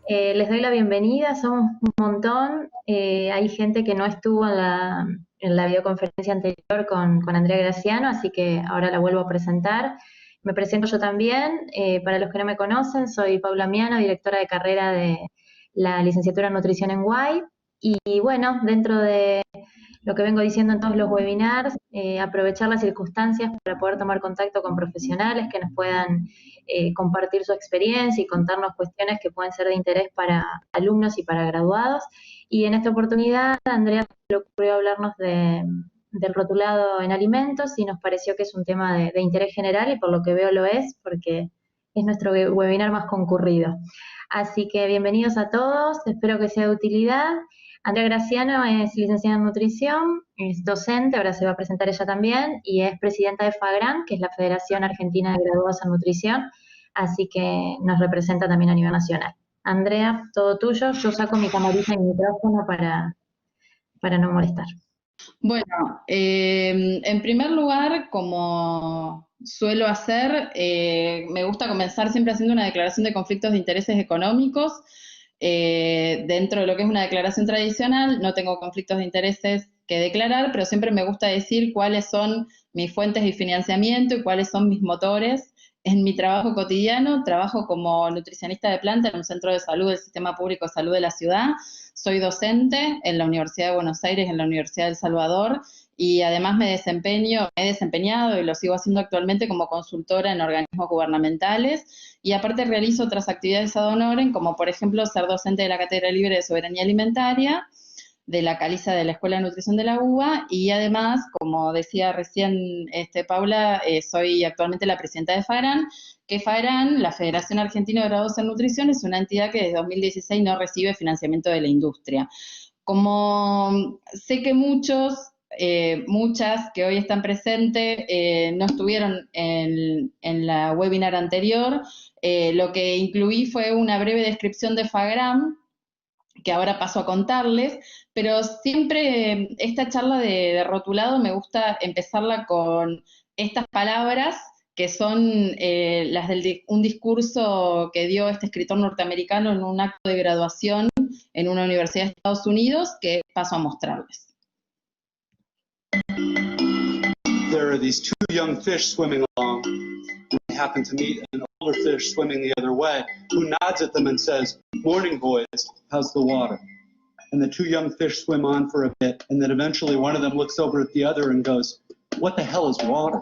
Les doy la bienvenida, somos un montón. Hay gente que no estuvo en la videoconferencia anterior con Andrea Graciano, así que ahora la vuelvo a presentar. Me presento yo también. Para los que no me conocen, soy Paula Miano, directora de carrera de la licenciatura en nutrición en UAI. Y bueno, dentro de lo que vengo diciendo en todos los webinars, aprovechar las circunstancias para poder tomar contacto con profesionales que nos puedan compartir su experiencia y contarnos cuestiones que pueden ser de interés para alumnos y para graduados. Y en esta oportunidad, Andrea le ocurrió hablarnos del rotulado en alimentos y nos pareció que es un tema de interés general y por lo que veo lo es, porque es nuestro webinar más concurrido. Así que bienvenidos a todos, espero que sea de utilidad. Andrea Graciano es licenciada en nutrición, es docente, ahora se va a presentar ella también, y es presidenta de FAGRAN, que es la Federación Argentina de Graduados en Nutrición, así que nos representa también a nivel nacional. Andrea, todo tuyo, yo saco mi camarita y mi micrófono para no molestar. Bueno, en primer lugar, como suelo hacer, me gusta comenzar siempre haciendo una declaración de conflictos de intereses económicos. Dentro de lo que es una declaración tradicional, no tengo conflictos de intereses que declarar, pero siempre me gusta decir cuáles son mis fuentes de financiamiento y cuáles son mis motores en mi trabajo cotidiano. Trabajo como nutricionista de planta en un centro de salud del Sistema Público de Salud de la ciudad. Soy docente en la Universidad de Buenos Aires, en la Universidad del Salvador, y además me he desempeñado y lo sigo haciendo actualmente como consultora en organismos gubernamentales, y aparte realizo otras actividades ad honorem, como por ejemplo ser docente de la Cátedra Libre de Soberanía Alimentaria, de la Caliza de la Escuela de Nutrición de la UBA, y además, como decía recién Paula, soy actualmente la presidenta de FAGRAN, que FAGRAN, la Federación Argentina de Graduados en Nutrición, es una entidad que desde 2016 no recibe financiamiento de la industria. Como sé que muchas que hoy están presentes no estuvieron en la webinar anterior, lo que incluí fue una breve descripción de FAGRAN, que ahora paso a contarles, pero siempre esta charla de rotulado me gusta empezarla con estas palabras que son las de un discurso que dio este escritor norteamericano en un acto de graduación en una universidad de Estados Unidos, que paso a mostrarles. There are these two young fish swimming along, and they happen to meet an older fish swimming the other way, who nods at them and says, "Morning, boys, how's the water?" And the two young fish swim on for a bit, and then eventually one of them looks over at the other and goes, "What the hell is water?"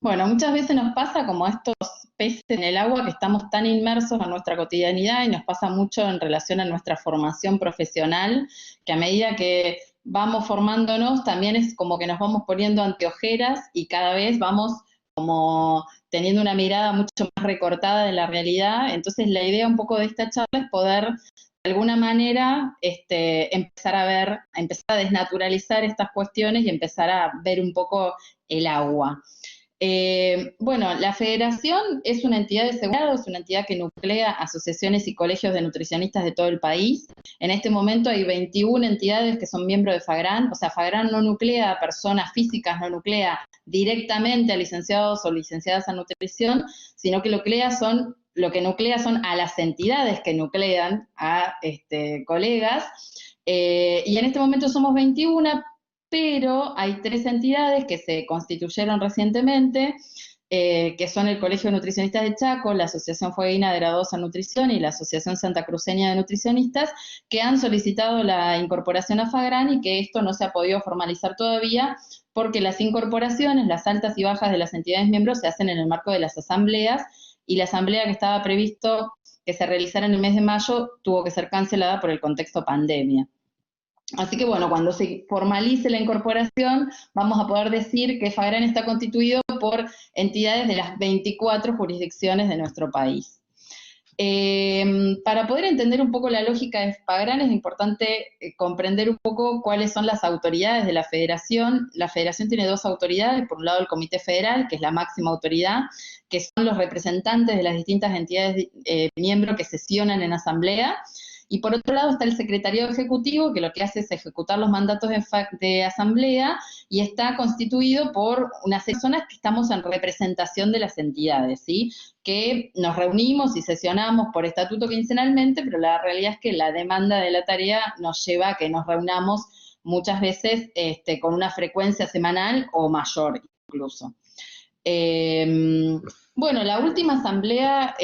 Bueno, muchas veces nos pasa como estos peces en el agua, que estamos tan inmersos en nuestra cotidianidad, y nos pasa mucho en relación a nuestra formación profesional, que a medida que vamos formándonos también es como que nos vamos poniendo anteojeras y cada vez vamos como teniendo una mirada mucho más recortada de la realidad. Entonces la idea un poco de esta charla es poder de alguna manera empezar a desnaturalizar estas cuestiones y empezar a ver un poco el agua. Bueno, la Federación es una entidad de asegurado, es una entidad que nuclea asociaciones y colegios de nutricionistas de todo el país. En este momento hay 21 entidades que son miembros de FAGRAN, o sea, FAGRAN no nuclea a personas físicas, no nuclea directamente a licenciados o licenciadas en nutrición, sino que lo que nuclea son a las entidades que nuclean a colegas, y en este momento somos 21, pero hay 3 entidades que se constituyeron recientemente, que son el Colegio de Nutricionistas de Chaco, la Asociación Fueguina de Graduados en Nutrición y la Asociación Santacruceña de Nutricionistas, que han solicitado la incorporación a FAGRAN, y que esto no se ha podido formalizar todavía, porque las incorporaciones, las altas y bajas de las entidades miembros, se hacen en el marco de las asambleas, y la asamblea que estaba previsto que se realizara en el mes de mayo tuvo que ser cancelada por el contexto pandemia. Así que bueno, cuando se formalice la incorporación, vamos a poder decir que FAGRAN está constituido por entidades de las 24 jurisdicciones de nuestro país. Para poder entender un poco la lógica de FAGRAN es importante comprender un poco cuáles son las autoridades de la Federación. La Federación tiene 2 autoridades: por un lado el Comité Federal, que es la máxima autoridad, que son los representantes de las distintas entidades miembros que sesionan en asamblea, Y por otro lado está el secretariado ejecutivo, que lo que hace es ejecutar los mandatos de asamblea, y está constituido por unas personas que estamos en representación de las entidades, ¿sí? Que nos reunimos y sesionamos por estatuto quincenalmente, pero la realidad es que la demanda de la tarea nos lleva a que nos reunamos muchas veces con una frecuencia semanal o mayor incluso. Bueno, la última asamblea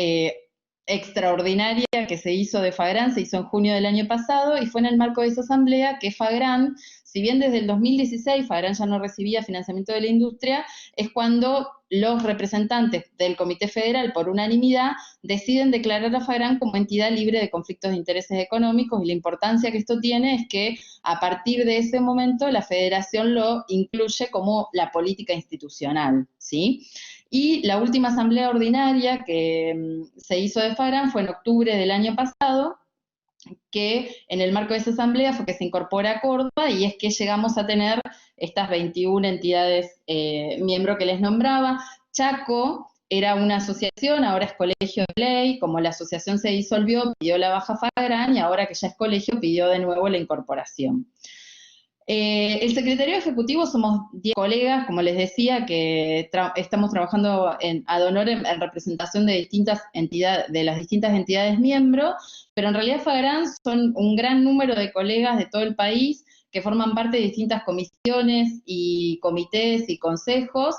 extraordinaria que se hizo de Fagran se hizo en junio del año pasado, y fue en el marco de esa asamblea que Fagran, si bien desde el 2016 Fagran ya no recibía financiamiento de la industria, es cuando los representantes del Comité Federal, por unanimidad, deciden declarar a Fagran como entidad libre de conflictos de intereses económicos, y la importancia que esto tiene es que a partir de ese momento la Federación lo incluye como la política institucional, ¿sí? Y la última asamblea ordinaria que se hizo de Fagran fue en octubre del año pasado, que en el marco de esa asamblea fue que se incorpora a Córdoba, y es que llegamos a tener estas 21 entidades miembro que les nombraba. Chaco era una asociación, ahora es colegio de ley. Como la asociación se disolvió, pidió la baja Fagran, y ahora que ya es colegio, pidió de nuevo la incorporación. El secretario ejecutivo somos 10 colegas, como les decía, que estamos trabajando ad honorem en representación de distintas entidades, de las distintas entidades miembros, pero en realidad Fagran son un gran número de colegas de todo el país que forman parte de distintas comisiones y comités y consejos.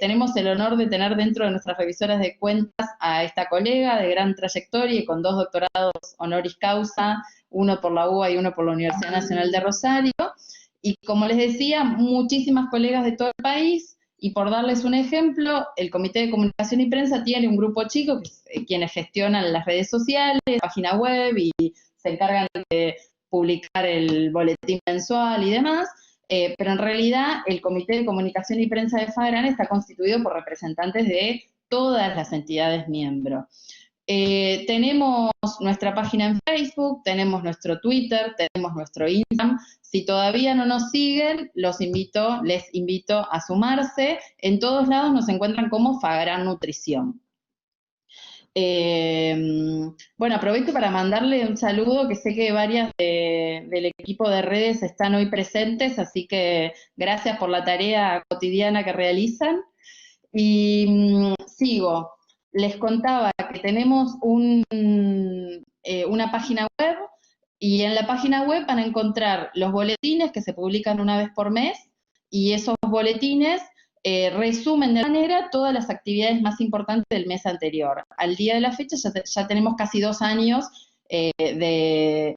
Tenemos el honor de tener dentro de nuestras revisoras de cuentas a esta colega de gran trayectoria y con 2 doctorados honoris causa, uno por la UBA y uno por la Universidad Nacional de Rosario. Y como les decía, muchísimas colegas de todo el país. Y por darles un ejemplo, el Comité de Comunicación y Prensa tiene un grupo chico, que es quienes gestionan las redes sociales, página web, y se encargan de publicar el boletín mensual y demás. Pero en realidad el Comité de Comunicación y Prensa de Fagran está constituido por representantes de todas las entidades miembros. Tenemos nuestra página en Facebook, tenemos nuestro Twitter, tenemos nuestro Instagram. Si todavía no nos siguen, les invito a sumarse. En todos lados nos encuentran como Fagran Nutrición. Bueno, aprovecho para mandarle un saludo, que sé que varias del equipo de redes están hoy presentes, así que gracias por la tarea cotidiana que realizan. Y sigo. Les contaba que tenemos una página web, y en la página web van a encontrar los boletines que se publican una vez por mes, y esos boletines resumen de manera todas las actividades más importantes del mes anterior. Al día de la fecha ya tenemos casi 2 años de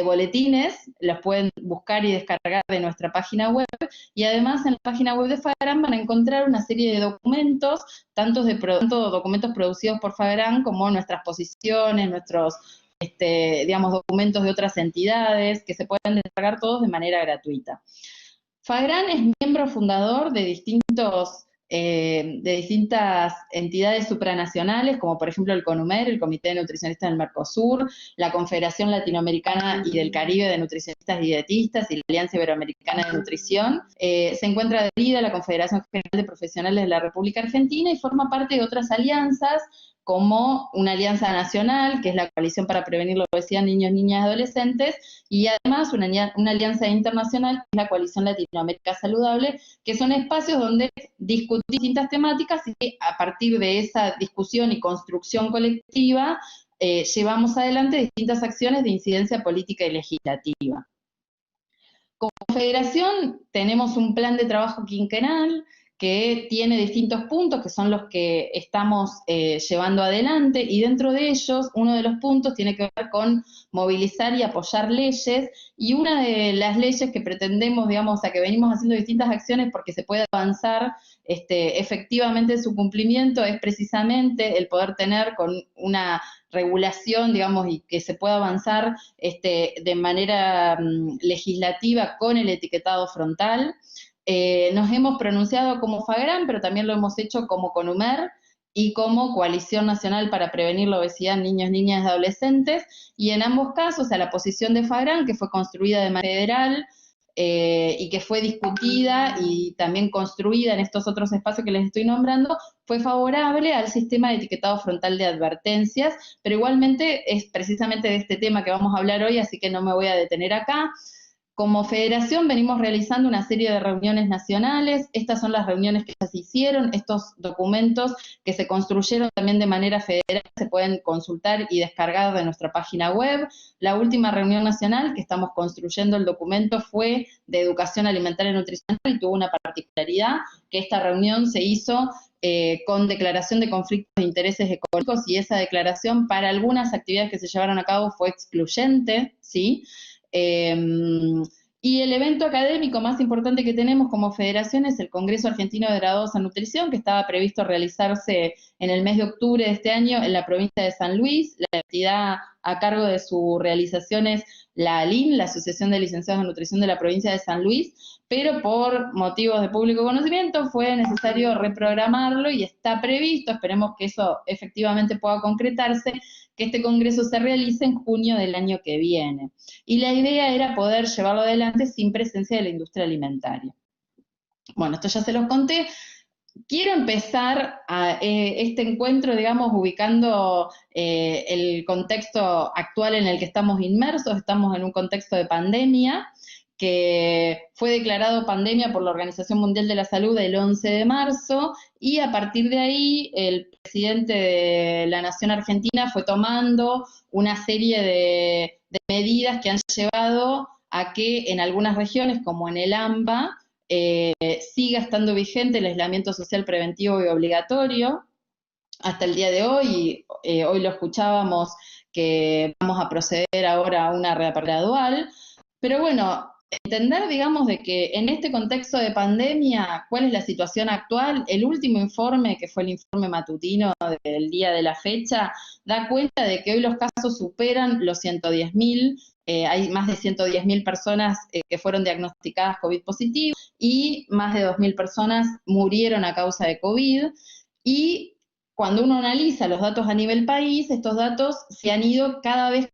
boletines. Los pueden buscar y descargar de nuestra página web, y además en la página web de Fagran van a encontrar una serie de documentos, tanto documentos producidos por Fagran como nuestras posiciones, nuestros digamos, documentos de otras entidades, que se pueden descargar todos de manera gratuita. Fagran es miembro fundador de distintas entidades supranacionales, como por ejemplo el CONUMER, el Comité de Nutricionistas del Mercosur, la Confederación Latinoamericana y del Caribe de Nutricionistas y Dietistas, y la Alianza Iberoamericana de Nutrición. Se encuentra adherida a la Confederación General de Profesionales de la República Argentina, y forma parte de otras alianzas, como una alianza nacional, que es la Coalición para Prevenir la Obesidad en Niños, Niñas y Adolescentes, y además una alianza internacional, que es la Coalición Latinoamérica Saludable, que son espacios donde discutir distintas temáticas, y a partir de esa discusión y construcción colectiva llevamos adelante distintas acciones de incidencia política y legislativa. Como federación tenemos un plan de trabajo quinquenal que tiene distintos puntos, que son los que estamos llevando adelante, y dentro de ellos uno de los puntos tiene que ver con movilizar y apoyar leyes, y una de las leyes que pretendemos, digamos, que venimos haciendo distintas acciones porque se puede avanzar efectivamente en su cumplimiento, es precisamente el poder tener con una regulación, digamos, y que se pueda avanzar de manera legislativa con el etiquetado frontal. Nos hemos pronunciado como Fagran, pero también lo hemos hecho como CONUMER y como Coalición Nacional para Prevenir la Obesidad en Niños, Niñas y Adolescentes, y en ambos casos, a la posición de Fagran, que fue construida de manera federal, y que fue discutida y también construida en estos otros espacios que les estoy nombrando, fue favorable al sistema de etiquetado frontal de advertencias, pero igualmente es precisamente de este tema que vamos a hablar hoy, así que no me voy a detener acá. Como federación venimos realizando una serie de reuniones nacionales, estas son las reuniones que ya se hicieron, estos documentos que se construyeron también de manera federal se pueden consultar y descargar de nuestra página web. La última reunión nacional que estamos construyendo el documento fue de educación alimentaria y nutricional y tuvo una particularidad, que esta reunión se hizo con declaración de conflictos de intereses económicos y esa declaración para algunas actividades que se llevaron a cabo fue excluyente, ¿sí? Y el evento académico más importante que tenemos como federación es el Congreso Argentino de Graduados en Nutrición, que estaba previsto realizarse en el mes de octubre de este año en la provincia de San Luis. La entidad a cargo de su realización es la ALIN, la Asociación de Licenciados en Nutrición de la provincia de San Luis, pero por motivos de público conocimiento fue necesario reprogramarlo y está previsto, esperemos que eso efectivamente pueda concretarse, que este congreso se realice en junio del año que viene. Y la idea era poder llevarlo adelante sin presencia de la industria alimentaria. Bueno, esto ya se los conté. Quiero empezar este encuentro, digamos, ubicando el contexto actual en el que estamos inmersos. Estamos en un contexto de pandemia, que fue declarado pandemia por la Organización Mundial de la Salud el 11 de marzo, y a partir de ahí el presidente de la Nación Argentina fue tomando una serie de medidas que han llevado a que en algunas regiones, como en el AMBA, siga estando vigente el aislamiento social preventivo y obligatorio hasta el día de hoy. Hoy lo escuchábamos que vamos a proceder ahora a una reapertura gradual, pero bueno, entender, digamos, de que en este contexto de pandemia, ¿cuál es la situación actual? El último informe, que fue el informe matutino del día de la fecha, da cuenta de que hoy los casos superan los 110.000, hay más de 110.000 personas que fueron diagnosticadas COVID positivo y más de 2.000 personas murieron a causa de COVID. Y cuando uno analiza los datos a nivel país, estos datos se han ido cada vez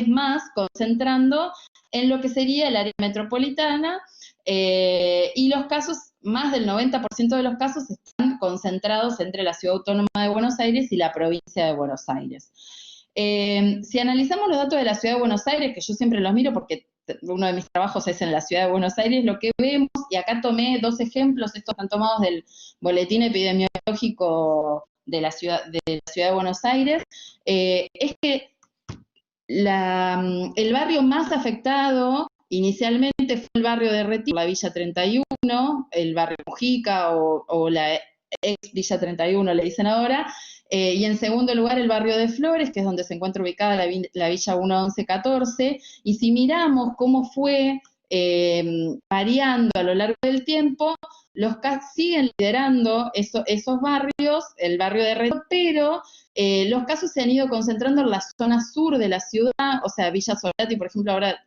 más concentrando en lo que sería el área metropolitana, y los casos, más del 90% de los casos están concentrados entre la Ciudad Autónoma de Buenos Aires y la provincia de Buenos Aires. Si analizamos los datos de la Ciudad de Buenos Aires, que yo siempre los miro porque uno de mis trabajos es en la Ciudad de Buenos Aires, lo que vemos, y acá tomé 2 ejemplos, estos están tomados del boletín epidemiológico de la Ciudad de Buenos Aires, es que el barrio más afectado inicialmente fue el barrio de Retiro, la Villa 31, el barrio Mujica o la ex Villa 31 le dicen ahora, y en segundo lugar el barrio de Flores, que es donde se encuentra ubicada la Villa 11114, y si miramos cómo fue variando a lo largo del tiempo, los casos siguen liderando esos barrios, el barrio de Retiro, pero los casos se han ido concentrando en la zona sur de la ciudad, o sea, Villa Soldati, por ejemplo, ahora,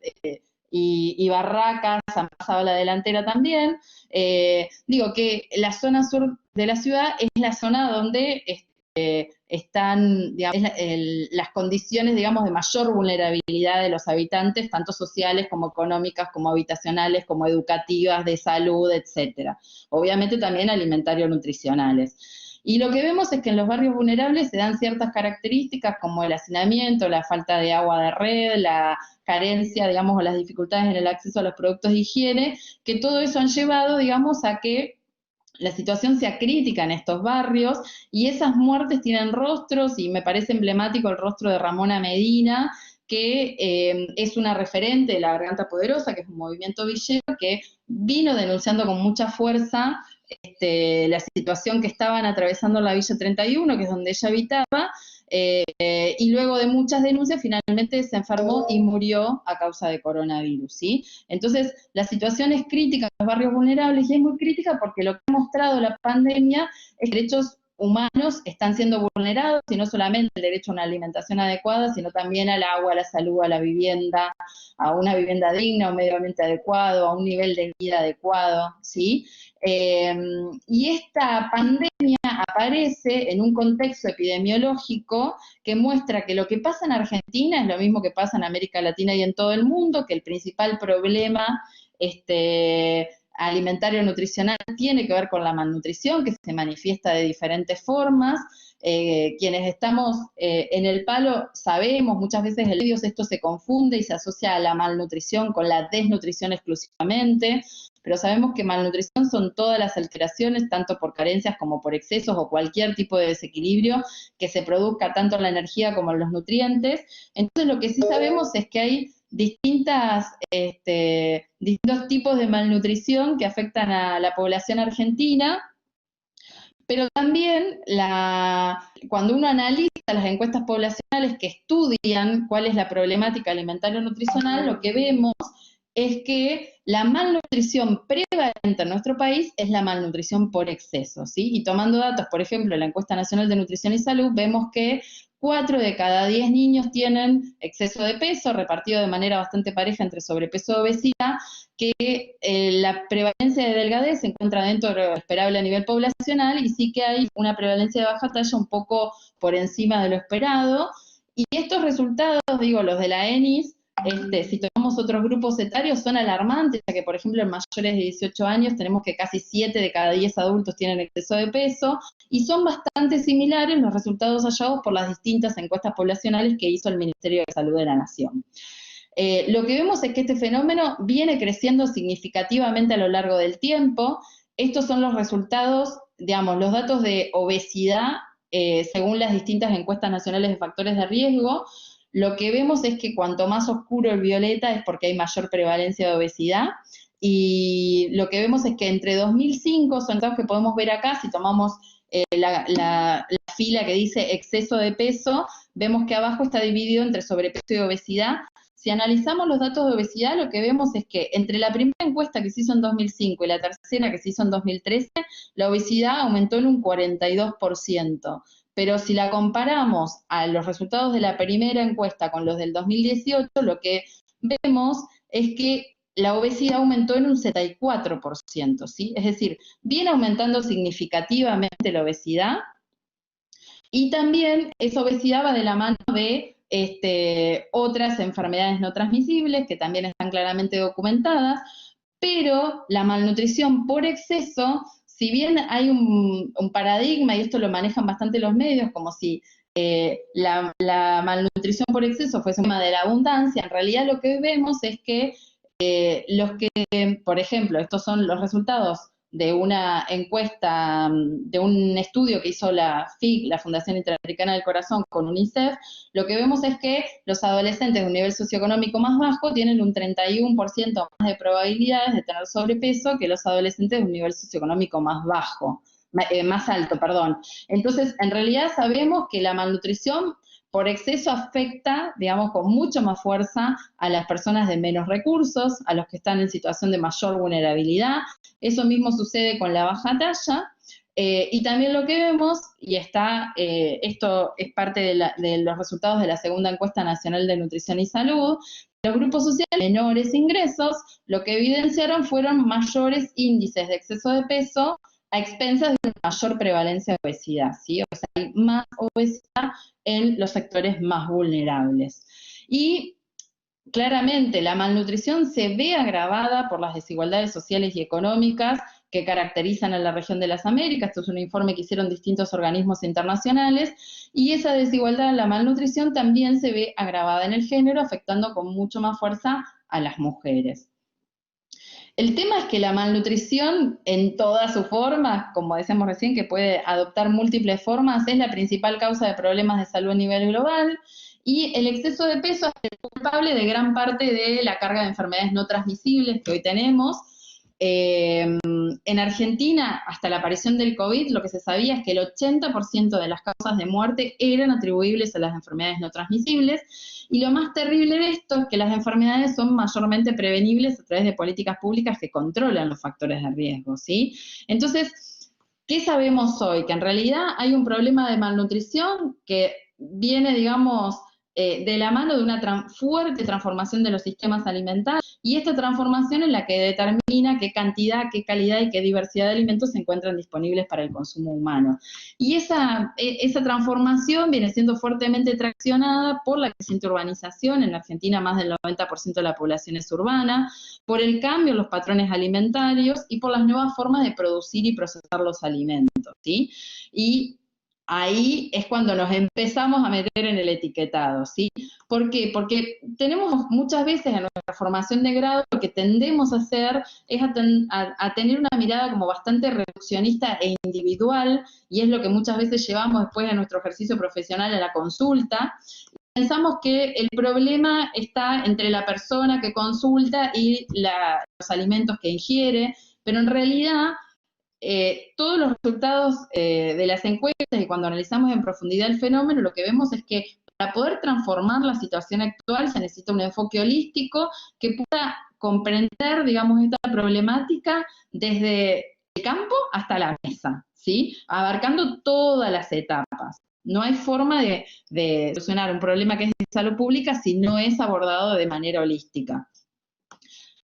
y Barracas han pasado a la delantera también. Digo que la zona sur de la ciudad es la zona donde están, digamos, las condiciones, digamos, de mayor vulnerabilidad de los habitantes, tanto sociales como económicas, como habitacionales, como educativas, de salud, etcétera. Obviamente también alimentario-nutricionales. Y lo que vemos es que en los barrios vulnerables se dan ciertas características como el hacinamiento, la falta de agua de red, la carencia, digamos, o las dificultades en el acceso a los productos de higiene, que todo eso han llevado, digamos, a que la situación sea crítica en estos barrios, y esas muertes tienen rostros, y me parece emblemático el rostro de Ramona Medina, que es una referente de la Garganta Poderosa, que es un movimiento villero que vino denunciando con mucha fuerza la situación que estaban atravesando en la Villa 31, que es donde ella habitaba, y luego de muchas denuncias finalmente se enfermó y murió a causa de coronavirus, ¿sí? Entonces, la situación es crítica en los barrios vulnerables, y es muy crítica porque lo que ha mostrado la pandemia es que derechos humanos están siendo vulnerados, y no solamente el derecho a una alimentación adecuada, sino también al agua, a la salud, a la vivienda, a una vivienda digna, a un medio ambiente adecuado, a un nivel de vida adecuado, ¿sí? Y esta pandemia aparece en un contexto epidemiológico que muestra que lo que pasa en Argentina es lo mismo que pasa en América Latina y en todo el mundo, que el principal problema alimentario nutricional tiene que ver con la malnutrición, que se manifiesta de diferentes formas. Quienes estamos en el palo sabemos, muchas veces en los medios esto se confunde y se asocia a la malnutrición con la desnutrición exclusivamente, pero sabemos que malnutrición son todas las alteraciones, tanto por carencias como por excesos o cualquier tipo de desequilibrio que se produzca tanto en la energía como en los nutrientes. Entonces lo que sí sabemos es que hay distintos tipos de malnutrición que afectan a la población argentina, pero también cuando uno analiza las encuestas poblacionales que estudian cuál es la problemática alimentaria nutricional, lo que vemos es que la malnutrición prevalente en nuestro país es la malnutrición por exceso, ¿sí? Y tomando datos, por ejemplo, en la Encuesta Nacional de Nutrición y Salud, vemos que 4 de cada 10 niños tienen exceso de peso, repartido de manera bastante pareja entre sobrepeso y obesidad, que la prevalencia de delgadez se encuentra dentro de lo esperable a nivel poblacional, y sí que hay una prevalencia de baja talla un poco por encima de lo esperado. Y estos resultados, digo, los de la ENIS, si tomamos otros grupos etarios, son alarmantes, ya que, por ejemplo, en mayores de 18 años tenemos que casi 7 de cada 10 adultos tienen exceso de peso, y son bastante similares los resultados hallados por las distintas encuestas poblacionales que hizo el Ministerio de Salud de la Nación. Lo que vemos es que este fenómeno viene creciendo significativamente a lo largo del tiempo. Estos son los resultados, digamos, los datos de obesidad según las distintas encuestas nacionales de factores de riesgo. Lo que vemos es que cuanto más oscuro el violeta es porque hay mayor prevalencia de obesidad, y lo que vemos es que entre 2005, son datos que podemos ver acá, si tomamos la fila que dice exceso de peso, vemos que abajo está dividido entre sobrepeso y obesidad. Si analizamos los datos de obesidad, lo que vemos es que entre la primera encuesta que se hizo en 2005 y la tercera que se hizo en 2013, la obesidad aumentó en un 42%. Pero si la comparamos a los resultados de la primera encuesta con los del 2018, lo que vemos es que la obesidad aumentó en un 74%, ¿sí? Es decir, viene aumentando significativamente la obesidad, y también esa obesidad va de la mano de otras enfermedades no transmisibles que también están claramente documentadas, pero la malnutrición por exceso, si bien hay un paradigma, y esto lo manejan bastante los medios, como si la malnutrición por exceso fuese un tema de la abundancia, en realidad lo que vemos es que por ejemplo, estos son los resultados de una encuesta, de un estudio que hizo la FIC, la Fundación Interamericana del Corazón, con UNICEF. Lo que vemos es que los adolescentes de un nivel socioeconómico más bajo tienen un 31% más de probabilidades de tener sobrepeso que los adolescentes de un nivel socioeconómico más alto. Entonces, en realidad sabemos que la malnutrición por exceso afecta, digamos, con mucho más fuerza a las personas de menos recursos, a los que están en situación de mayor vulnerabilidad. Eso mismo sucede con la baja talla. Y también lo que vemos, y esto es parte de los resultados de la segunda encuesta nacional de nutrición y salud, los grupos sociales de menores ingresos lo que evidenciaron fueron mayores índices de exceso de peso a expensas de una mayor prevalencia de obesidad, ¿sí? O sea, hay más obesidad en los sectores más vulnerables. Y claramente la malnutrición se ve agravada por las desigualdades sociales y económicas que caracterizan a la región de las Américas. Esto es un informe que hicieron distintos organismos internacionales, y esa desigualdad en la malnutrición también se ve agravada en el género, afectando con mucho más fuerza a las mujeres. El tema es que la malnutrición en todas sus formas, como decíamos recién, que puede adoptar múltiples formas, es la principal causa de problemas de salud a nivel global, y el exceso de peso es el culpable de gran parte de la carga de enfermedades no transmisibles que hoy tenemos. En Argentina, hasta la aparición del COVID, lo que se sabía es que el 80% de las causas de muerte eran atribuibles a las enfermedades no transmisibles, y lo más terrible de esto es que las enfermedades son mayormente prevenibles a través de políticas públicas que controlan los factores de riesgo, ¿sí? Entonces, ¿Qué sabemos hoy? Que en realidad hay un problema de malnutrición que viene, digamos, de la mano de una fuerte transformación de los sistemas alimentarios, y esta transformación es la que determina qué cantidad, qué calidad y qué diversidad de alimentos se encuentran disponibles para el consumo humano. Y esa transformación viene siendo fuertemente traccionada por la creciente urbanización. En Argentina más del 90% de la población es urbana, por el cambio en los patrones alimentarios y por las nuevas formas de producir y procesar los alimentos, ¿sí? Y ahí es cuando nos empezamos a meter en el etiquetado, ¿sí? ¿Por qué? Porque tenemos muchas veces en nuestra formación de grado lo que tendemos a hacer es a tener una mirada como bastante reduccionista e individual, y es lo que muchas veces llevamos después de nuestro ejercicio profesional a la consulta. Pensamos que el problema está entre la persona que consulta y los alimentos que ingiere, pero en realidad todos los resultados de las encuestas y cuando analizamos en profundidad el fenómeno, lo que vemos es que para poder transformar la situación actual se necesita un enfoque holístico que pueda comprender, digamos, esta problemática desde el campo hasta la mesa, ¿sí? Abarcando todas las etapas. No hay forma de solucionar un problema que es de salud pública si no es abordado de manera holística.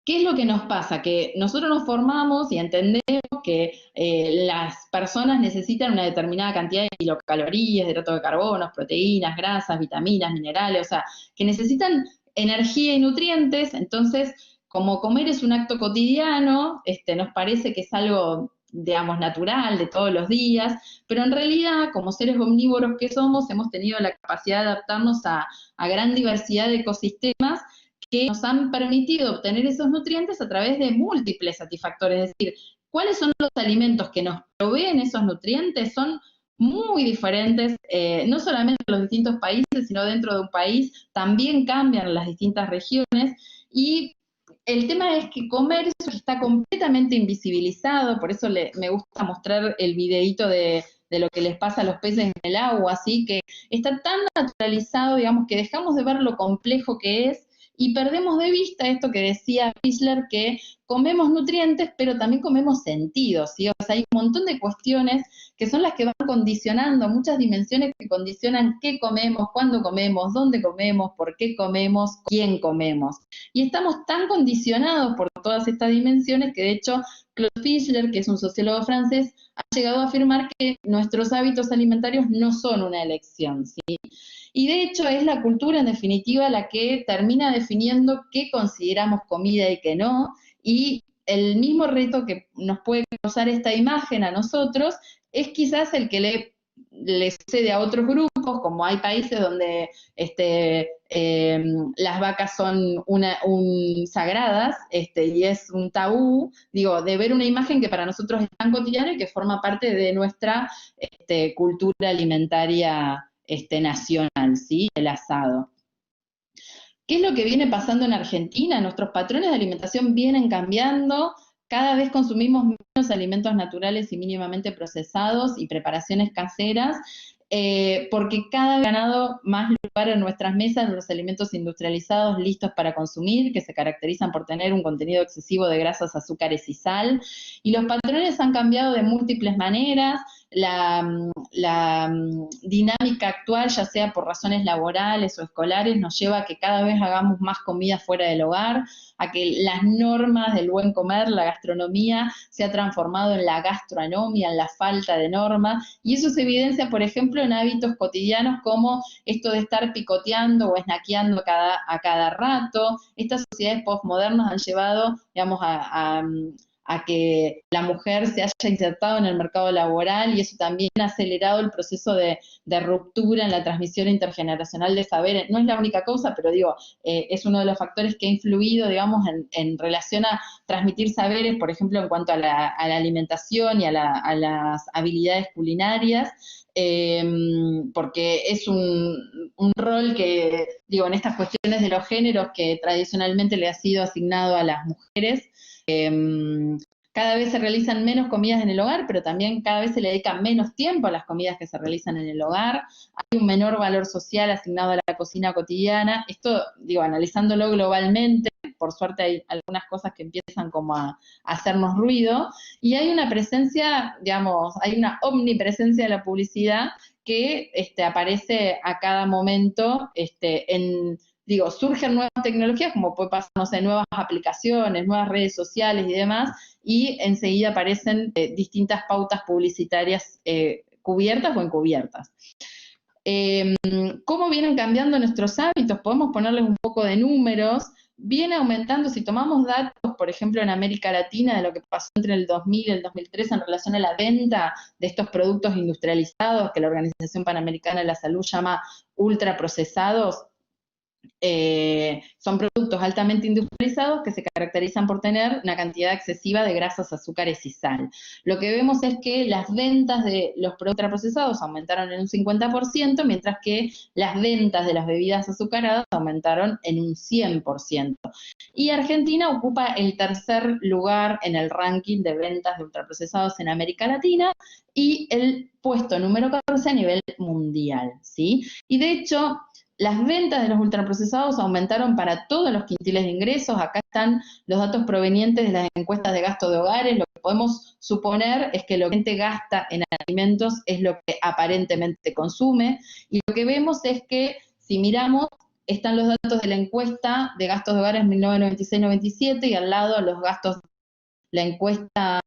¿Qué es lo que nos pasa? Que nosotros nos formamos y entendemos que las personas necesitan una determinada cantidad de kilocalorías, de hidratos de carbono, proteínas, grasas, vitaminas, minerales, o sea, que necesitan energía y nutrientes. Entonces, como comer es un acto cotidiano, nos parece que es algo, digamos, natural de todos los días, pero en realidad, como seres omnívoros que somos, hemos tenido la capacidad de adaptarnos a gran diversidad de ecosistemas que nos han permitido obtener esos nutrientes a través de múltiples satisfactores. Es decir, ¿cuáles son los alimentos que nos proveen esos nutrientes? Son muy diferentes, no solamente en los distintos países, sino dentro de un país también cambian las distintas regiones, y el tema es que comer eso está completamente invisibilizado, por eso me gusta mostrar el videíto de lo que les pasa a los peces en el agua, así que está tan naturalizado, digamos, que dejamos de ver lo complejo que es, y perdemos de vista esto que decía Fischler, que comemos nutrientes, pero también comemos sentidos, ¿sí? O sea, hay un montón de cuestiones que son las que van condicionando, muchas dimensiones que condicionan qué comemos, cuándo comemos, dónde comemos, por qué comemos, quién comemos. Y estamos tan condicionados por todas estas dimensiones que de hecho Claude Fischler, que es un sociólogo francés, ha llegado a afirmar que nuestros hábitos alimentarios no son una elección, ¿sí? Y de hecho es la cultura en definitiva la que termina definiendo qué consideramos comida y qué no, y el mismo reto que nos puede causar esta imagen a nosotros es quizás el que le sucede a otros grupos, como hay países donde las vacas son sagradas y es un tabú, digo, de ver una imagen que para nosotros es tan cotidiana y que forma parte de nuestra cultura alimentaria nacional, ¿sí? El asado. ¿Qué es lo que viene pasando en Argentina? Nuestros patrones de alimentación vienen cambiando, cada vez consumimos menos alimentos naturales y mínimamente procesados y preparaciones caseras, porque cada vez han ganado más lugar en nuestras mesas los alimentos industrializados listos para consumir, que se caracterizan por tener un contenido excesivo de grasas, azúcares y sal, y los patrones han cambiado de múltiples maneras. La dinámica actual, ya sea por razones laborales o escolares, nos lleva a que cada vez hagamos más comida fuera del hogar, a que las normas del buen comer, la gastronomía, se ha transformado en la gastroanomia, en la falta de normas, y eso se evidencia, por ejemplo, en hábitos cotidianos como esto de estar picoteando o snackeando a cada rato. Estas sociedades postmodernas han llevado, digamos, a que la mujer se haya insertado en el mercado laboral, y eso también ha acelerado el proceso de ruptura en la transmisión intergeneracional de saberes. No es la única causa, pero digo, es uno de los factores que ha influido, digamos, en relación a transmitir saberes, por ejemplo, en cuanto a la alimentación y a las habilidades culinarias, porque es un rol que, digo, en estas cuestiones de los géneros que tradicionalmente le ha sido asignado a las mujeres. Cada vez se realizan menos comidas en el hogar, pero también cada vez se le dedica menos tiempo a las comidas que se realizan en el hogar. Hay un menor valor social asignado a la cocina cotidiana. Esto, digo, analizándolo globalmente, por suerte hay algunas cosas que empiezan como a hacernos ruido, y hay una presencia, digamos, hay una omnipresencia de la publicidad que aparece a cada momento surgen nuevas tecnologías, como puede pasar, no sé, nuevas aplicaciones, nuevas redes sociales y demás, y enseguida aparecen distintas pautas publicitarias cubiertas o encubiertas. ¿Cómo vienen cambiando nuestros hábitos? Podemos ponerles un poco de números. Viene aumentando, si tomamos datos, por ejemplo, en América Latina, de lo que pasó entre el 2000 y el 2003 en relación a la venta de estos productos industrializados, que la Organización Panamericana de la Salud llama ultraprocesados. Son productos altamente industrializados que se caracterizan por tener una cantidad excesiva de grasas, azúcares y sal. Lo que vemos es que las ventas de los productos ultraprocesados aumentaron en un 50%, mientras que las ventas de las bebidas azucaradas aumentaron en un 100%. Y Argentina ocupa el tercer lugar en el ranking de ventas de ultraprocesados en América Latina y el puesto número 14 a nivel mundial, ¿sí? Y de hecho, las ventas de los ultraprocesados aumentaron para todos los quintiles de ingresos. Acá están los datos provenientes de las encuestas de gasto de hogares. Lo que podemos suponer es que lo que la gente gasta en alimentos es lo que aparentemente consume. Y lo que vemos es que, si miramos, están los datos de la encuesta de gastos de hogares 1996-97 y al lado los gastos, la encuesta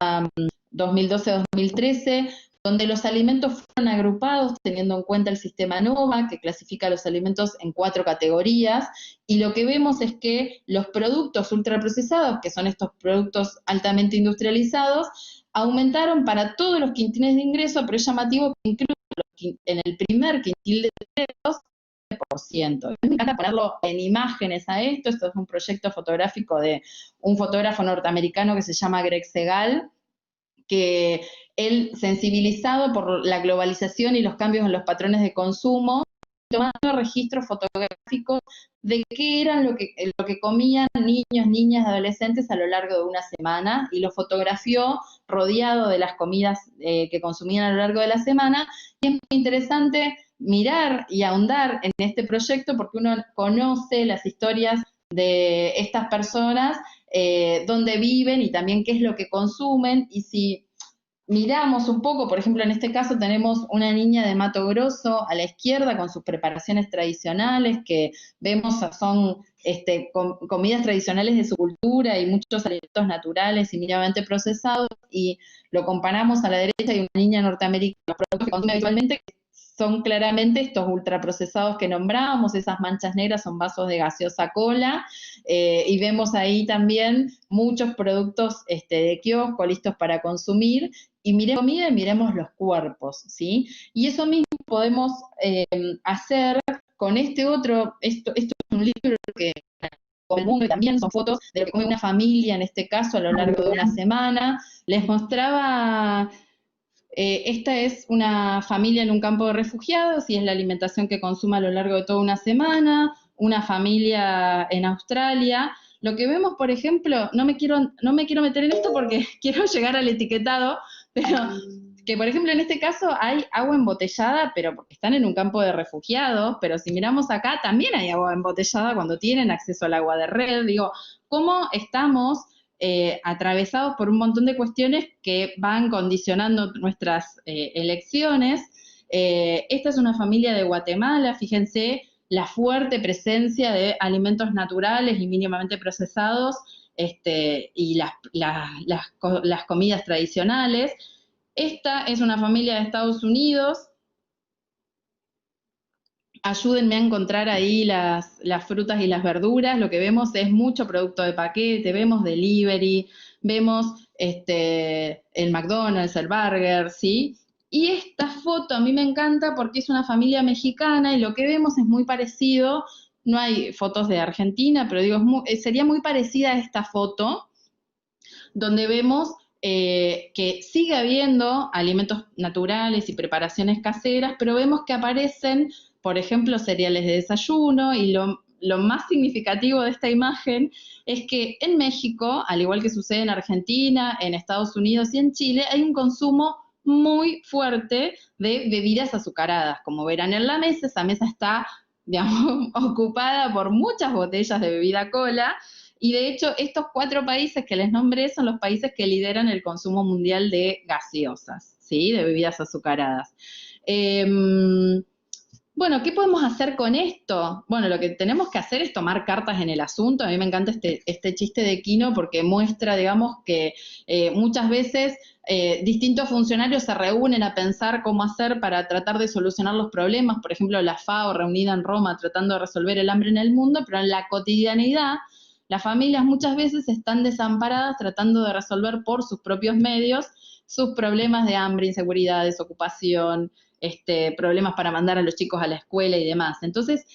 2012-2013, donde los alimentos fueron agrupados teniendo en cuenta el sistema NOVA, que clasifica los alimentos en 4 categorías, y lo que vemos es que los productos ultraprocesados, que son estos productos altamente industrializados, aumentaron para todos los quintiles de ingreso, pero es llamativo que incluso en el primer quintil de ingresos, 9%. Me encanta ponerlo en imágenes a esto. Esto es un proyecto fotográfico de un fotógrafo norteamericano que se llama Greg Segal, que él, sensibilizado por la globalización y los cambios en los patrones de consumo, tomando registros fotográficos de qué eran lo que comían niños, niñas, adolescentes a lo largo de una semana, y lo fotografió rodeado de las comidas que consumían a lo largo de la semana. Y es muy interesante mirar y ahondar en este proyecto porque uno conoce las historias de estas personas, dónde viven y también qué es lo que consumen. Y si miramos un poco, por ejemplo, en este caso tenemos una niña de Mato Grosso a la izquierda con sus preparaciones tradicionales, que vemos son comidas tradicionales de su cultura y muchos alimentos naturales y mínimamente procesados, y lo comparamos a la derecha y una niña norteamericana, los productos que consume habitualmente, que son claramente estos ultraprocesados que nombrábamos. Esas manchas negras son vasos de gaseosa cola, y vemos ahí también muchos productos de kiosco listos para consumir. Y miremos comida y miremos los cuerpos, ¿sí? Y eso mismo podemos hacer con este otro. Esto es un libro que con el mundo, y también son fotos de lo que come una familia, en este caso, a lo largo de una semana. Les mostraba, esta es una familia en un campo de refugiados y es la alimentación que consume a lo largo de toda una semana. Una familia en Australia. Lo que vemos, por ejemplo, no me quiero meter en esto porque quiero llegar al etiquetado, pero que, por ejemplo, en este caso hay agua embotellada, pero porque están en un campo de refugiados, pero si miramos acá también hay agua embotellada cuando tienen acceso al agua de red. Digo, ¿cómo estamos atravesados por un montón de cuestiones que van condicionando nuestras elecciones? Esta es una familia de Guatemala, fíjense la fuerte presencia de alimentos naturales y mínimamente procesados, y las comidas tradicionales. Esta es una familia de Estados Unidos. Ayúdenme a encontrar ahí las frutas y las verduras. Lo que vemos es mucho producto de paquete, vemos delivery, vemos el McDonald's, el burger, ¿sí? Y esta foto a mí me encanta porque es una familia mexicana y lo que vemos es muy parecido. No hay fotos de Argentina, pero digo, sería muy parecida a esta foto, donde vemos que sigue habiendo alimentos naturales y preparaciones caseras, pero vemos que aparecen, por ejemplo, cereales de desayuno, y lo más significativo de esta imagen es que en México, al igual que sucede en Argentina, en Estados Unidos y en Chile, hay un consumo muy fuerte de bebidas azucaradas. Como verán en la mesa, esa mesa está, digamos, ocupada por muchas botellas de bebida cola, y de hecho estos 4 países que les nombré son los países que lideran el consumo mundial de gaseosas, ¿sí? De bebidas azucaradas. Bueno, ¿qué podemos hacer con esto? Bueno, lo que tenemos que hacer es tomar cartas en el asunto. A mí me encanta este chiste de Quino porque muestra, digamos, que muchas veces distintos funcionarios se reúnen a pensar cómo hacer para tratar de solucionar los problemas. Por ejemplo, la FAO reunida en Roma tratando de resolver el hambre en el mundo, pero en la cotidianidad las familias muchas veces están desamparadas tratando de resolver por sus propios medios sus problemas de hambre, inseguridad, desocupación, problemas para mandar a los chicos a la escuela y demás. Entonces,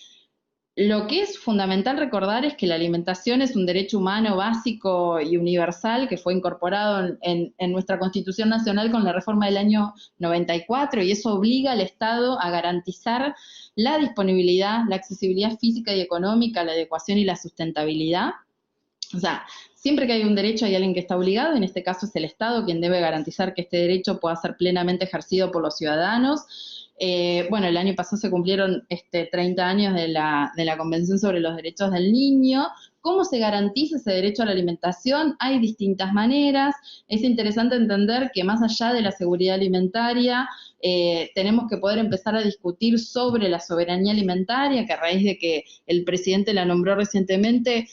lo que es fundamental recordar es que la alimentación es un derecho humano básico y universal que fue incorporado en nuestra Constitución Nacional con la reforma del año 94 y eso obliga al Estado a garantizar la disponibilidad, la accesibilidad física y económica, la adecuación y la sustentabilidad. O sea, siempre que hay un derecho hay alguien que está obligado, en este caso es el Estado quien debe garantizar que este derecho pueda ser plenamente ejercido por los ciudadanos. Bueno, el año pasado se cumplieron 30 años de la Convención sobre los Derechos del Niño. ¿Cómo se garantiza ese derecho a la alimentación? Hay distintas maneras. Es interesante entender que más allá de la seguridad alimentaria, tenemos que poder empezar a discutir sobre la soberanía alimentaria, que a raíz de que el presidente la nombró recientemente,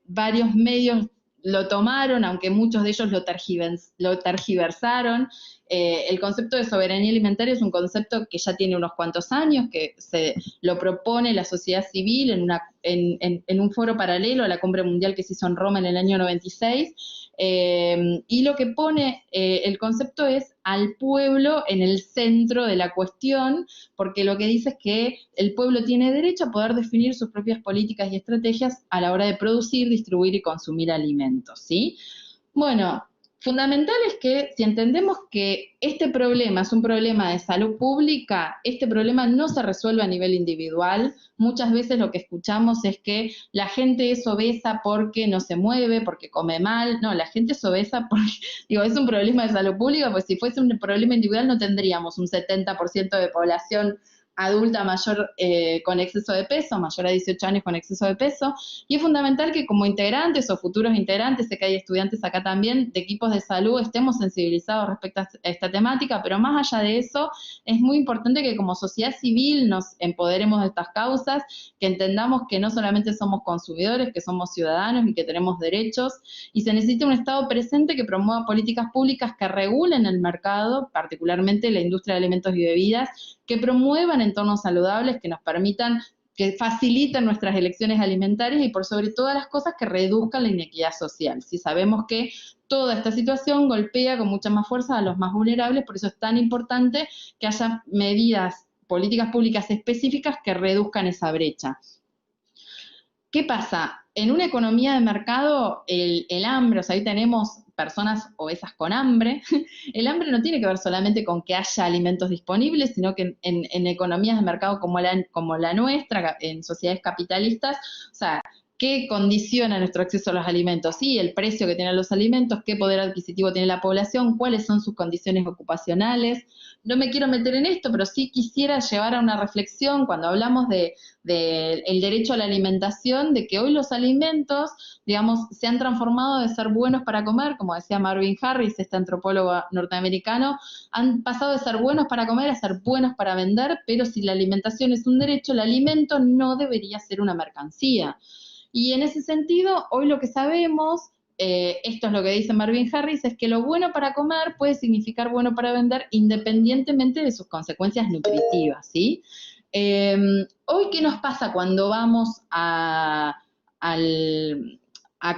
varios medios lo tomaron, aunque muchos de ellos lo tergiversaron. El concepto de soberanía alimentaria es un concepto que ya tiene unos cuantos años, que se lo propone la sociedad civil en un foro paralelo a la Cumbre Mundial que se hizo en Roma en el año 96, y lo que pone el concepto es al pueblo en el centro de la cuestión, porque lo que dice es que el pueblo tiene derecho a poder definir sus propias políticas y estrategias a la hora de producir, distribuir y consumir alimentos, ¿sí? Bueno, fundamental es que si entendemos que este problema es un problema de salud pública, este problema no se resuelve a nivel individual. Muchas veces lo que escuchamos es que la gente es obesa porque no se mueve, porque come mal. No, la gente es obesa porque, digo, es un problema de salud pública, pues si fuese un problema individual no tendríamos un 70% de población adulta mayor con exceso de peso, mayor a 18 años con exceso de peso, y es fundamental que como integrantes o futuros integrantes, sé que hay estudiantes acá también, de equipos de salud, estemos sensibilizados respecto a esta temática, pero más allá de eso, es muy importante que como sociedad civil nos empoderemos de estas causas, que entendamos que no solamente somos consumidores, que somos ciudadanos y que tenemos derechos, y se necesita un Estado presente que promueva políticas públicas que regulen el mercado, particularmente la industria de alimentos y bebidas, que promuevan entornos saludables, que nos permitan, que faciliten nuestras elecciones alimentarias y por sobre todas las cosas que reduzcan la inequidad social. Si sabemos que toda esta situación golpea con mucha más fuerza a los más vulnerables, por eso es tan importante que haya medidas, políticas públicas específicas que reduzcan esa brecha. ¿Qué pasa? En una economía de mercado, el hambre, o sea, ahí tenemos personas obesas con hambre. El hambre no tiene que ver solamente con que haya alimentos disponibles, sino que en economías de mercado como la nuestra, en sociedades capitalistas, o sea, ¿qué condiciona nuestro acceso a los alimentos? Sí, el precio que tienen los alimentos, qué poder adquisitivo tiene la población, cuáles son sus condiciones ocupacionales. No me quiero meter en esto, pero sí quisiera llevar a una reflexión cuando hablamos del derecho a la alimentación, de que hoy los alimentos, digamos, se han transformado de ser buenos para comer, como decía Marvin Harris, este antropólogo norteamericano, han pasado de ser buenos para comer a ser buenos para vender, pero si la alimentación es un derecho, el alimento no debería ser una mercancía. Y en ese sentido, hoy lo que sabemos, esto es lo que dice Marvin Harris, es que lo bueno para comer puede significar bueno para vender independientemente de sus consecuencias nutritivas, ¿sí? Hoy, ¿qué nos pasa cuando vamos a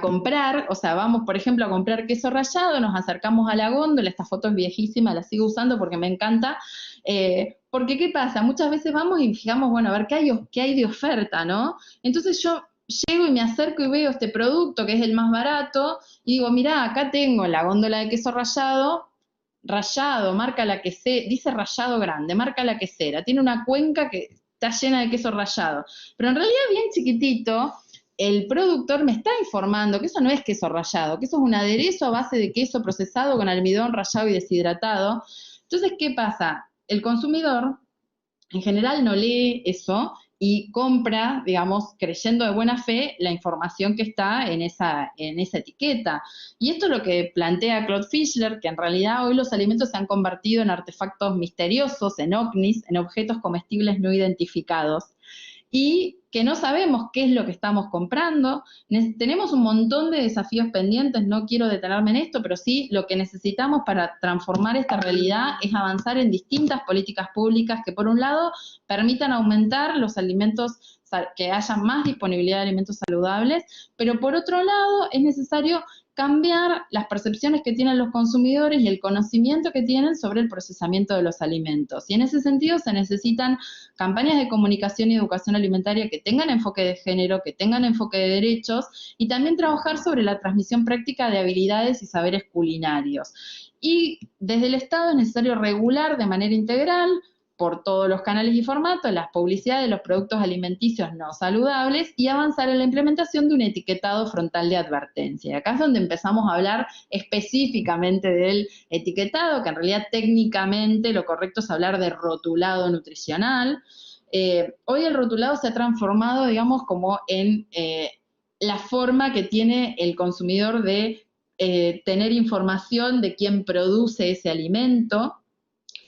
comprar? O sea, vamos, por ejemplo, a comprar queso rallado, nos acercamos a la góndola, esta foto es viejísima, la sigo usando porque me encanta, porque ¿qué pasa? Muchas veces vamos y fijamos, bueno, a ver qué hay de oferta, ¿no? Entonces yo llego y me acerco y veo este producto que es el más barato y digo, mirá, acá tengo la góndola de queso rallado, marca la quesera, dice rallado grande, marca la quesera, tiene una cuenca que está llena de queso rallado, pero en realidad bien chiquitito, el productor me está informando que eso no es queso rallado, que eso es un aderezo a base de queso procesado con almidón rallado y deshidratado. Entonces, ¿qué pasa? El consumidor en general no lee eso y compra, digamos, creyendo de buena fe la información que está en esa etiqueta. Y esto es lo que plantea Claude Fischler, que en realidad hoy los alimentos se han convertido en artefactos misteriosos, en ovnis, en objetos comestibles no identificados, y que no sabemos qué es lo que estamos comprando. Tenemos un montón de desafíos pendientes, no quiero detenerme en esto, pero sí lo que necesitamos para transformar esta realidad es avanzar en distintas políticas públicas que, por un lado, permitan aumentar los alimentos, que haya más disponibilidad de alimentos saludables, pero por otro lado es necesario cambiar las percepciones que tienen los consumidores y el conocimiento que tienen sobre el procesamiento de los alimentos. Y en ese sentido se necesitan campañas de comunicación y educación alimentaria que tengan enfoque de género, que tengan enfoque de derechos, y también trabajar sobre la transmisión práctica de habilidades y saberes culinarios. Y desde el Estado es necesario regular de manera integral, por todos los canales y formatos, las publicidades de los productos alimenticios no saludables y avanzar en la implementación de un etiquetado frontal de advertencia. Y acá es donde empezamos a hablar específicamente del etiquetado, que en realidad técnicamente lo correcto es hablar de rotulado nutricional. Hoy el rotulado se ha transformado, digamos, como en la forma que tiene el consumidor de tener información de quién produce ese alimento.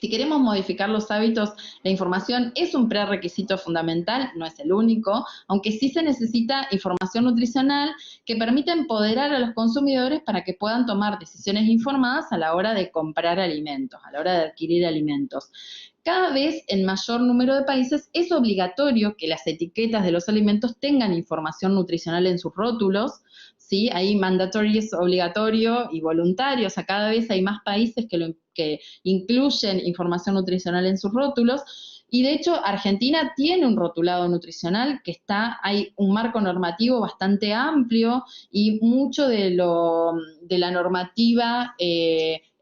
Si queremos modificar los hábitos, la información es un prerequisito fundamental, no es el único, aunque sí se necesita información nutricional que permita empoderar a los consumidores para que puedan tomar decisiones informadas a la hora de comprar alimentos, a la hora de adquirir alimentos. Cada vez en mayor número de países es obligatorio que las etiquetas de los alimentos tengan información nutricional en sus rótulos, ¿sí? Ahí mandatory es obligatorio y voluntario, o sea, cada vez hay más países que incluyen información nutricional en sus rótulos, y de hecho Argentina tiene un rotulado nutricional que hay un marco normativo bastante amplio, y mucho de la normativa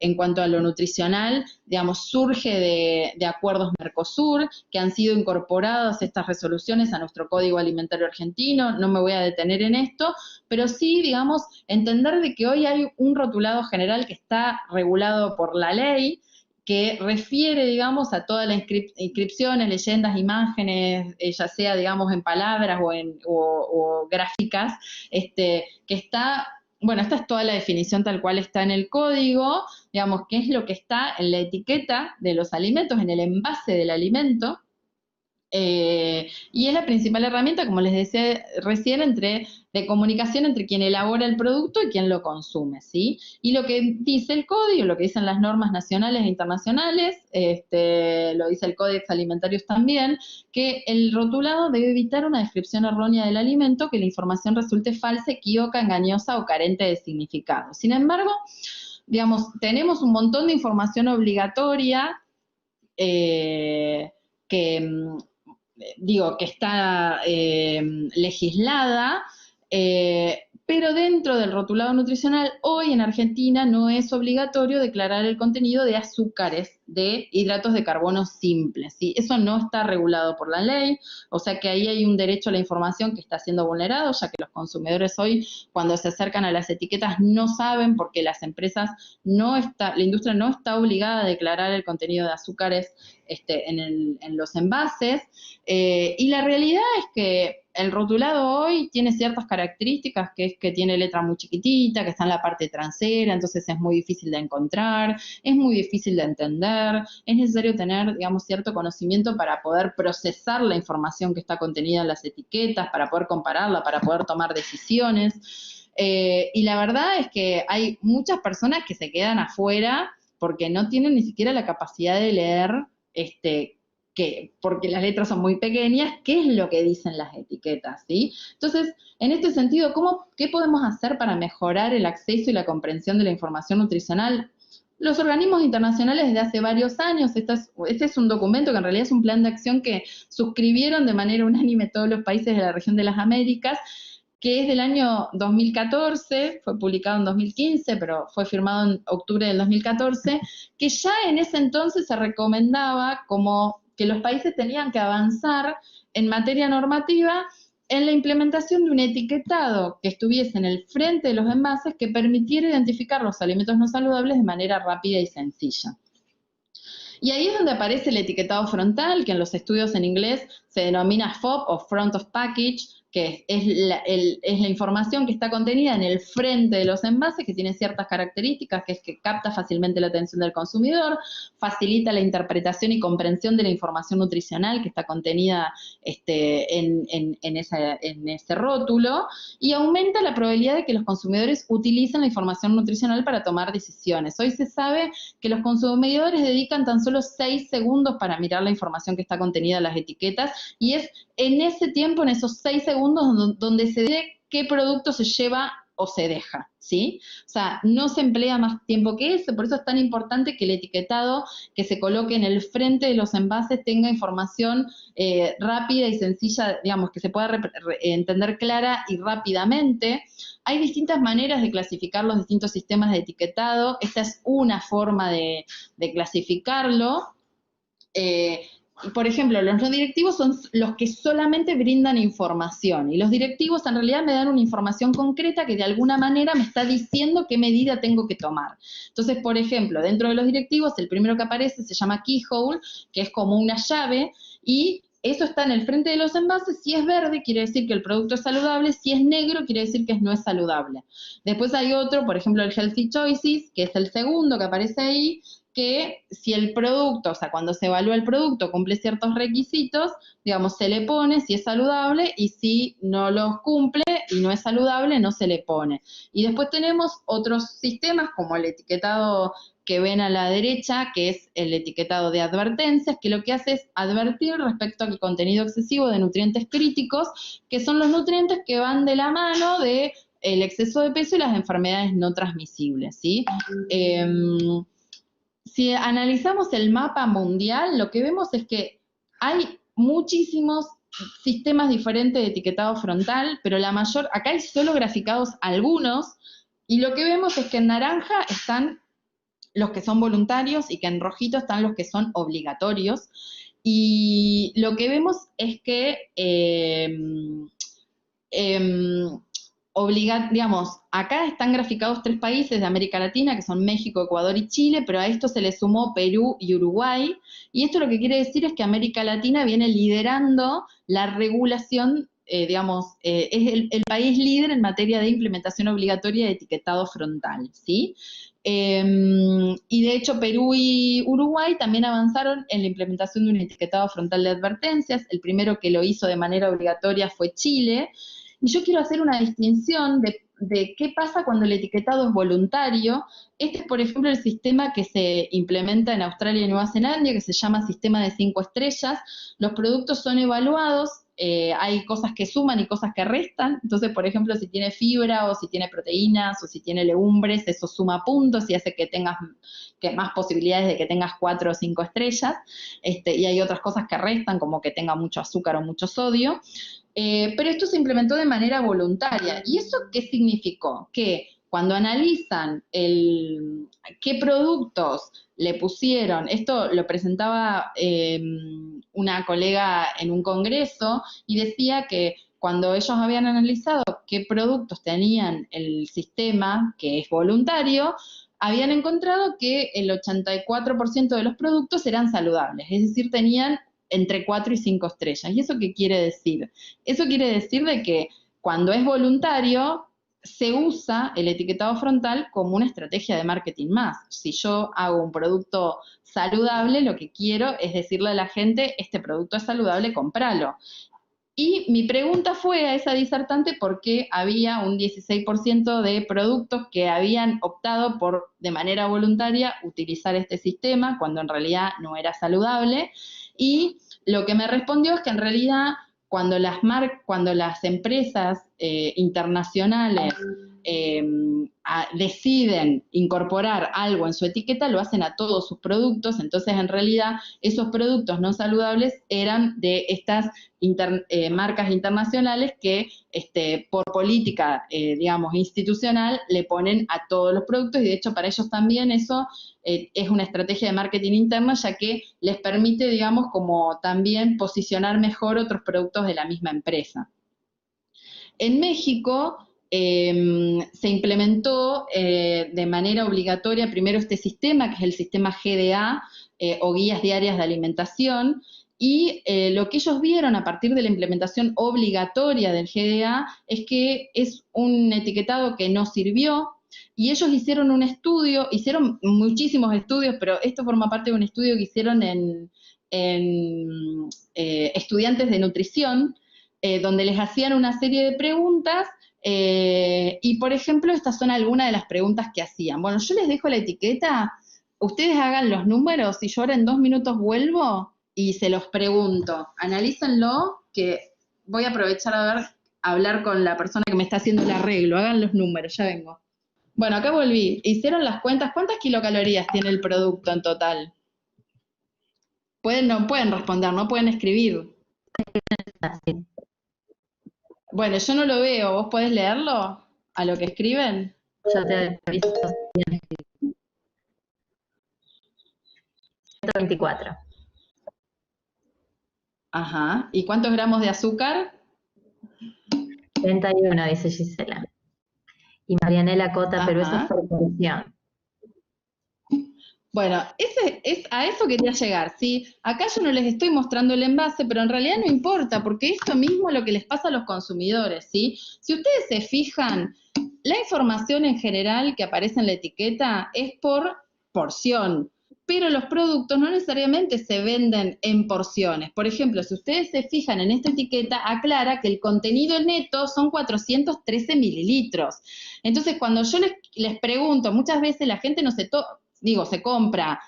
en cuanto a lo nutricional, digamos, surge de acuerdos Mercosur, que han sido incorporadas estas resoluciones a nuestro Código Alimentario Argentino. No me voy a detener en esto, pero sí, digamos, entender de que hoy hay un rotulado general que está regulado por la ley, que refiere, digamos, a todas las inscripciones, leyendas, imágenes, ya sea, digamos, en palabras o gráficas, que está... Bueno, esta es toda la definición tal cual está en el código, digamos, qué es lo que está en la etiqueta de los alimentos, en el envase del alimento, y es la principal herramienta, como les decía recién, de comunicación entre quien elabora el producto y quien lo consume, ¿sí? Y lo que dice el código, lo que dicen las normas nacionales e internacionales, lo dice el Códex Alimentarius también, que el rotulado debe evitar una descripción errónea del alimento, que la información resulte falsa, equívoca, engañosa o carente de significado. Sin embargo, digamos, tenemos un montón de información obligatoria que está legislada, pero dentro del rotulado nutricional, hoy en Argentina no es obligatorio declarar el contenido de azúcares, de hidratos de carbono simples, ¿sí? Eso no está regulado por la ley, o sea que ahí hay un derecho a la información que está siendo vulnerado, ya que los consumidores hoy, cuando se acercan a las etiquetas, no saben, porque las empresas la industria no está obligada a declarar el contenido de azúcares en los envases, y la realidad es que el rotulado hoy tiene ciertas características, que es que tiene letra muy chiquitita, que está en la parte trasera, entonces es muy difícil de encontrar, es muy difícil de entender, es necesario tener, digamos, cierto conocimiento para poder procesar la información que está contenida en las etiquetas, para poder compararla, para poder tomar decisiones, y la verdad es que hay muchas personas que se quedan afuera porque no tienen ni siquiera la capacidad de leer, porque las letras son muy pequeñas, qué es lo que dicen las etiquetas, ¿sí? Entonces, en este sentido, ¿qué podemos hacer para mejorar el acceso y la comprensión de la información nutricional? Los organismos internacionales desde hace varios años, este es un documento que en realidad es un plan de acción que suscribieron de manera unánime todos los países de la región de las Américas, que es del año 2014, fue publicado en 2015, pero fue firmado en octubre del 2014, que ya en ese entonces se recomendaba como que los países tenían que avanzar en materia normativa en la implementación de un etiquetado que estuviese en el frente de los envases que permitiera identificar los alimentos no saludables de manera rápida y sencilla. Y ahí es donde aparece el etiquetado frontal, que en los estudios en inglés se denomina FOP o Front of Package, que es la información que está contenida en el frente de los envases, que tiene ciertas características, que es que capta fácilmente la atención del consumidor, facilita la interpretación y comprensión de la información nutricional que está contenida en ese rótulo, y aumenta la probabilidad de que los consumidores utilicen la información nutricional para tomar decisiones. Hoy se sabe que los consumidores dedican tan solo 6 segundos para mirar la información que está contenida en las etiquetas, y es en ese tiempo, en esos 6 segundos, donde se ve qué producto se lleva o se deja, ¿sí? O sea, no se emplea más tiempo que eso, por eso es tan importante que el etiquetado que se coloque en el frente de los envases tenga información rápida y sencilla, digamos, que se pueda entender clara y rápidamente. Hay distintas maneras de clasificar los distintos sistemas de etiquetado. Esta es una forma de clasificarlo. Por ejemplo, los no directivos son los que solamente brindan información, y los directivos en realidad me dan una información concreta que de alguna manera me está diciendo qué medida tengo que tomar. Entonces, por ejemplo, dentro de los directivos, el primero que aparece se llama keyhole, que es como una llave, y eso está en el frente de los envases. Si es verde, quiere decir que el producto es saludable; si es negro, quiere decir que no es saludable. Después hay otro, por ejemplo, el Healthy Choices, que es el segundo que aparece ahí, que si el producto, o sea, cuando se evalúa el producto, cumple ciertos requisitos, digamos, se le pone si es saludable, y si no los cumple y no es saludable, no se le pone. Y después tenemos otros sistemas, como el etiquetado que ven a la derecha, que es el etiquetado de advertencias, que lo que hace es advertir respecto al contenido excesivo de nutrientes críticos, que son los nutrientes que van de la mano de el exceso de peso y las enfermedades no transmisibles, ¿sí? Si analizamos el mapa mundial, lo que vemos es que hay muchísimos sistemas diferentes de etiquetado frontal, pero acá hay solo graficados algunos, y lo que vemos es que en naranja están los que son voluntarios y que en rojito están los que son obligatorios. Y lo que vemos es que digamos, acá están graficados 3 países de América Latina, que son México, Ecuador y Chile, pero a esto se le sumó Perú y Uruguay, y esto lo que quiere decir es que América Latina viene liderando la regulación, digamos, es el país líder en materia de implementación obligatoria de etiquetado frontal, ¿sí? Y de hecho Perú y Uruguay también avanzaron en la implementación de un etiquetado frontal de advertencias. El primero que lo hizo de manera obligatoria fue Chile. Y yo quiero hacer una distinción de qué pasa cuando el etiquetado es voluntario. Este es, por ejemplo, el sistema que se implementa en Australia y Nueva Zelanda, que se llama sistema de 5 estrellas. Los productos son evaluados, hay cosas que suman y cosas que restan. Entonces, por ejemplo, si tiene fibra, o si tiene proteínas, o si tiene legumbres, eso suma puntos y hace que tengas más posibilidades de que tengas 4 o 5 estrellas. Y hay otras cosas que restan, como que tenga mucho azúcar o mucho sodio. Pero esto se implementó de manera voluntaria. ¿Y eso qué significó? Que cuando analizan qué productos le pusieron, esto lo presentaba una colega en un congreso, y decía que cuando ellos habían analizado qué productos tenían el sistema, que es voluntario, habían encontrado que el 84% de los productos eran saludables, es decir, tenían entre 4 y 5 estrellas. ¿Y eso qué quiere decir? Eso quiere decir de que cuando es voluntario, se usa el etiquetado frontal como una estrategia de marketing más. Si yo hago un producto saludable, lo que quiero es decirle a la gente, este producto es saludable, cómpralo. Y mi pregunta fue a esa disertante por qué había un 16% de productos que habían optado por, de manera voluntaria, utilizar este sistema, cuando en realidad no era saludable. Y lo que me respondió es que en realidad cuando las empresas internacionales deciden incorporar algo en su etiqueta, lo hacen a todos sus productos. Entonces en realidad esos productos no saludables eran de estas marcas internacionales que por política, digamos, institucional, le ponen a todos los productos, y de hecho para ellos también eso es una estrategia de marketing interno, ya que les permite, digamos, como también posicionar mejor otros productos de la misma empresa. En México se implementó de manera obligatoria primero este sistema, que es el sistema GDA, o guías diarias de alimentación, y lo que ellos vieron a partir de la implementación obligatoria del GDA es que es un etiquetado que no sirvió, y ellos hicieron un estudio, hicieron muchísimos estudios, pero esto forma parte de un estudio que hicieron en estudiantes de nutrición, donde les hacían una serie de preguntas, y por ejemplo, estas son algunas de las preguntas que hacían. Bueno, yo les dejo la etiqueta, ustedes hagan los números y yo ahora en 2 minutos vuelvo y se los pregunto. Analícenlo, que voy a aprovechar a hablar con la persona que me está haciendo el arreglo. Hagan los números, ya vengo. Bueno, acá volví. Hicieron las cuentas. ¿Cuántas kilocalorías tiene el producto en total? No pueden responder, no pueden escribir. Así. Bueno, yo no lo veo. ¿Vos podés leerlo a lo que escriben? Yo te aviso. 124. Ajá. ¿Y cuántos gramos de azúcar? 31, dice Gisela. Y Marianela Cota, pero eso es por porción. Bueno, a eso quería llegar, ¿sí? Acá yo no les estoy mostrando el envase, pero en realidad no importa, porque esto mismo es lo que les pasa a los consumidores, ¿sí? Si ustedes se fijan, la información en general que aparece en la etiqueta es por porción, pero los productos no necesariamente se venden en porciones. Por ejemplo, si ustedes se fijan en esta etiqueta, aclara que el contenido neto son 413 mililitros. Entonces, cuando yo les pregunto, muchas veces la gente no se compra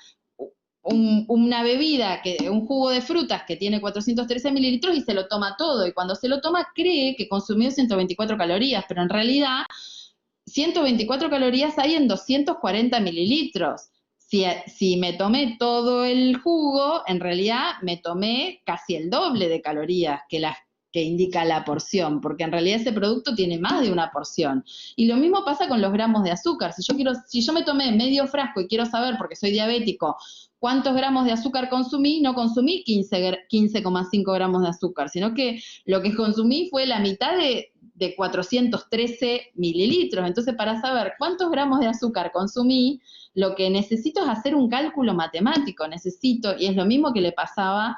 una bebida, un jugo de frutas que tiene 413 mililitros y se lo toma todo. Y cuando se lo toma cree que consumió 124 calorías, pero en realidad 124 calorías hay en 240 mililitros. Si me tomé todo el jugo, en realidad me tomé casi el doble de calorías que las que indica la porción, porque en realidad ese producto tiene más de una porción. Y lo mismo pasa con los gramos de azúcar. Si yo me tomé medio frasco y quiero saber, porque soy diabético, cuántos gramos de azúcar consumí, no consumí 15,5 gramos de azúcar, sino que lo que consumí fue la mitad de 413 mililitros. Entonces, para saber cuántos gramos de azúcar consumí, lo que necesito es hacer un cálculo matemático, y es lo mismo que le pasaba